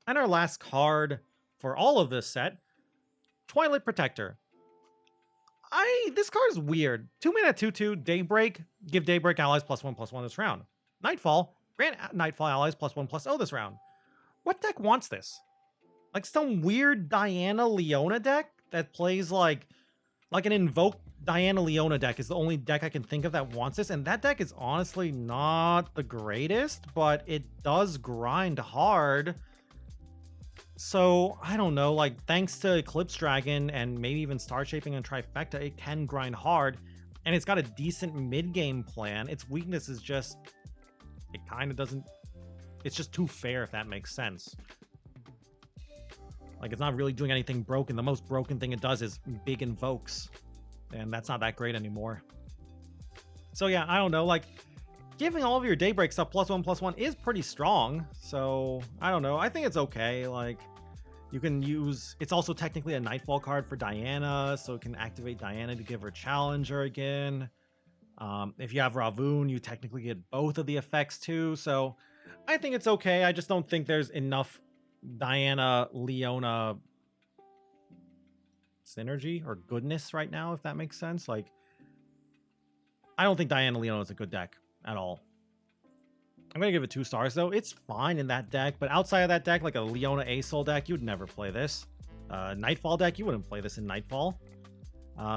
And our last card for all of this set, Twilight Protector. This card is weird. 2 mana 2/2 Daybreak. Give Daybreak allies +1/+1 this round. Nightfall. Grant Nightfall allies +1/+0 this round. What deck wants this? Like some weird Diana Leona deck that plays like an Invoke Diana Leona deck is the only deck I can think of that wants this. And that deck is honestly not the greatest, but it does grind hard. So, I don't know, like, thanks to Eclipse Dragon and maybe even Star Shaping and Trifecta, it can grind hard, and it's got a decent mid-game plan. Its weakness is just, it kind of doesn't, it's just too fair, if that makes sense. Like, it's not really doing anything broken. The most broken thing it does is big invokes, and that's not that great anymore. So, yeah, I don't know, like, giving all of your Daybreak stuff +1/+1 is pretty strong. So, I don't know. I think it's okay. Like, you can use... It's also technically a Nightfall card for Diana, so it can activate Diana to give her Challenger again. If you have Ravoon, you technically get both of the effects too. So, I think it's okay. I just don't think there's enough Diana-Leona synergy or goodness right now, if that makes sense. Like, I don't think Diana Leona is a good deck at all. I'm gonna give it 2 stars though. It's fine in that deck, but outside of that deck, like a Leona Asol deck, you would never play this. Nightfall deck, you wouldn't play this in Nightfall.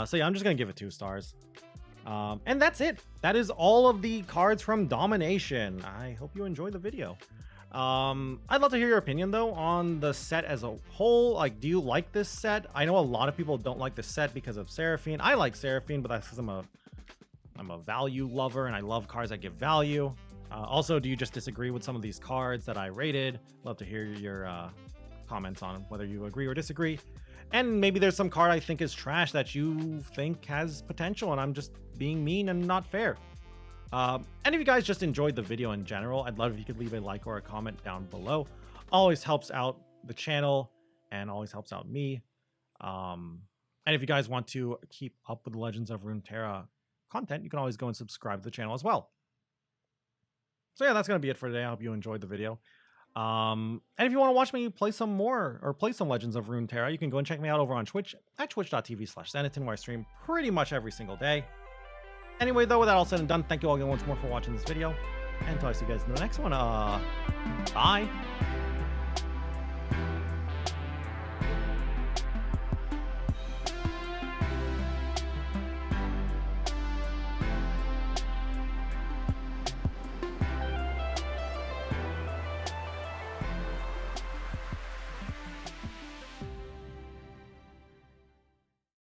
So yeah, I'm just gonna give it 2 stars. And that's it. That is all of the cards from Domination. I hope you enjoyed the video. I'd love to hear your opinion though on the set as a whole. Like, do you like this set? I know a lot of people don't like the set because of Seraphine. I like Seraphine, but that's because I'm a value lover and I love cards that give value. Also, do you just disagree with some of these cards that I rated? Love to hear your comments on whether you agree or disagree. And maybe there's some card I think is trash that you think has potential and I'm just being mean and not fair. And if you guys just enjoyed the video in general, I'd love if you could leave a like or a comment down below. Always helps out the channel and always helps out me. And if you guys want to keep up with the Legends of Runeterra content, you can always go and subscribe to the channel as well. So yeah, that's going to be it for today. I hope you enjoyed the video. And if you want to watch me play some more or play some Legends of Runeterra, you can go and check me out over on Twitch at twitch.tv/Zenaton, where I stream pretty much every single day. Anyway, though, with that all said and done, thank you all again once more for watching this video. And until I see you guys in the next one, bye.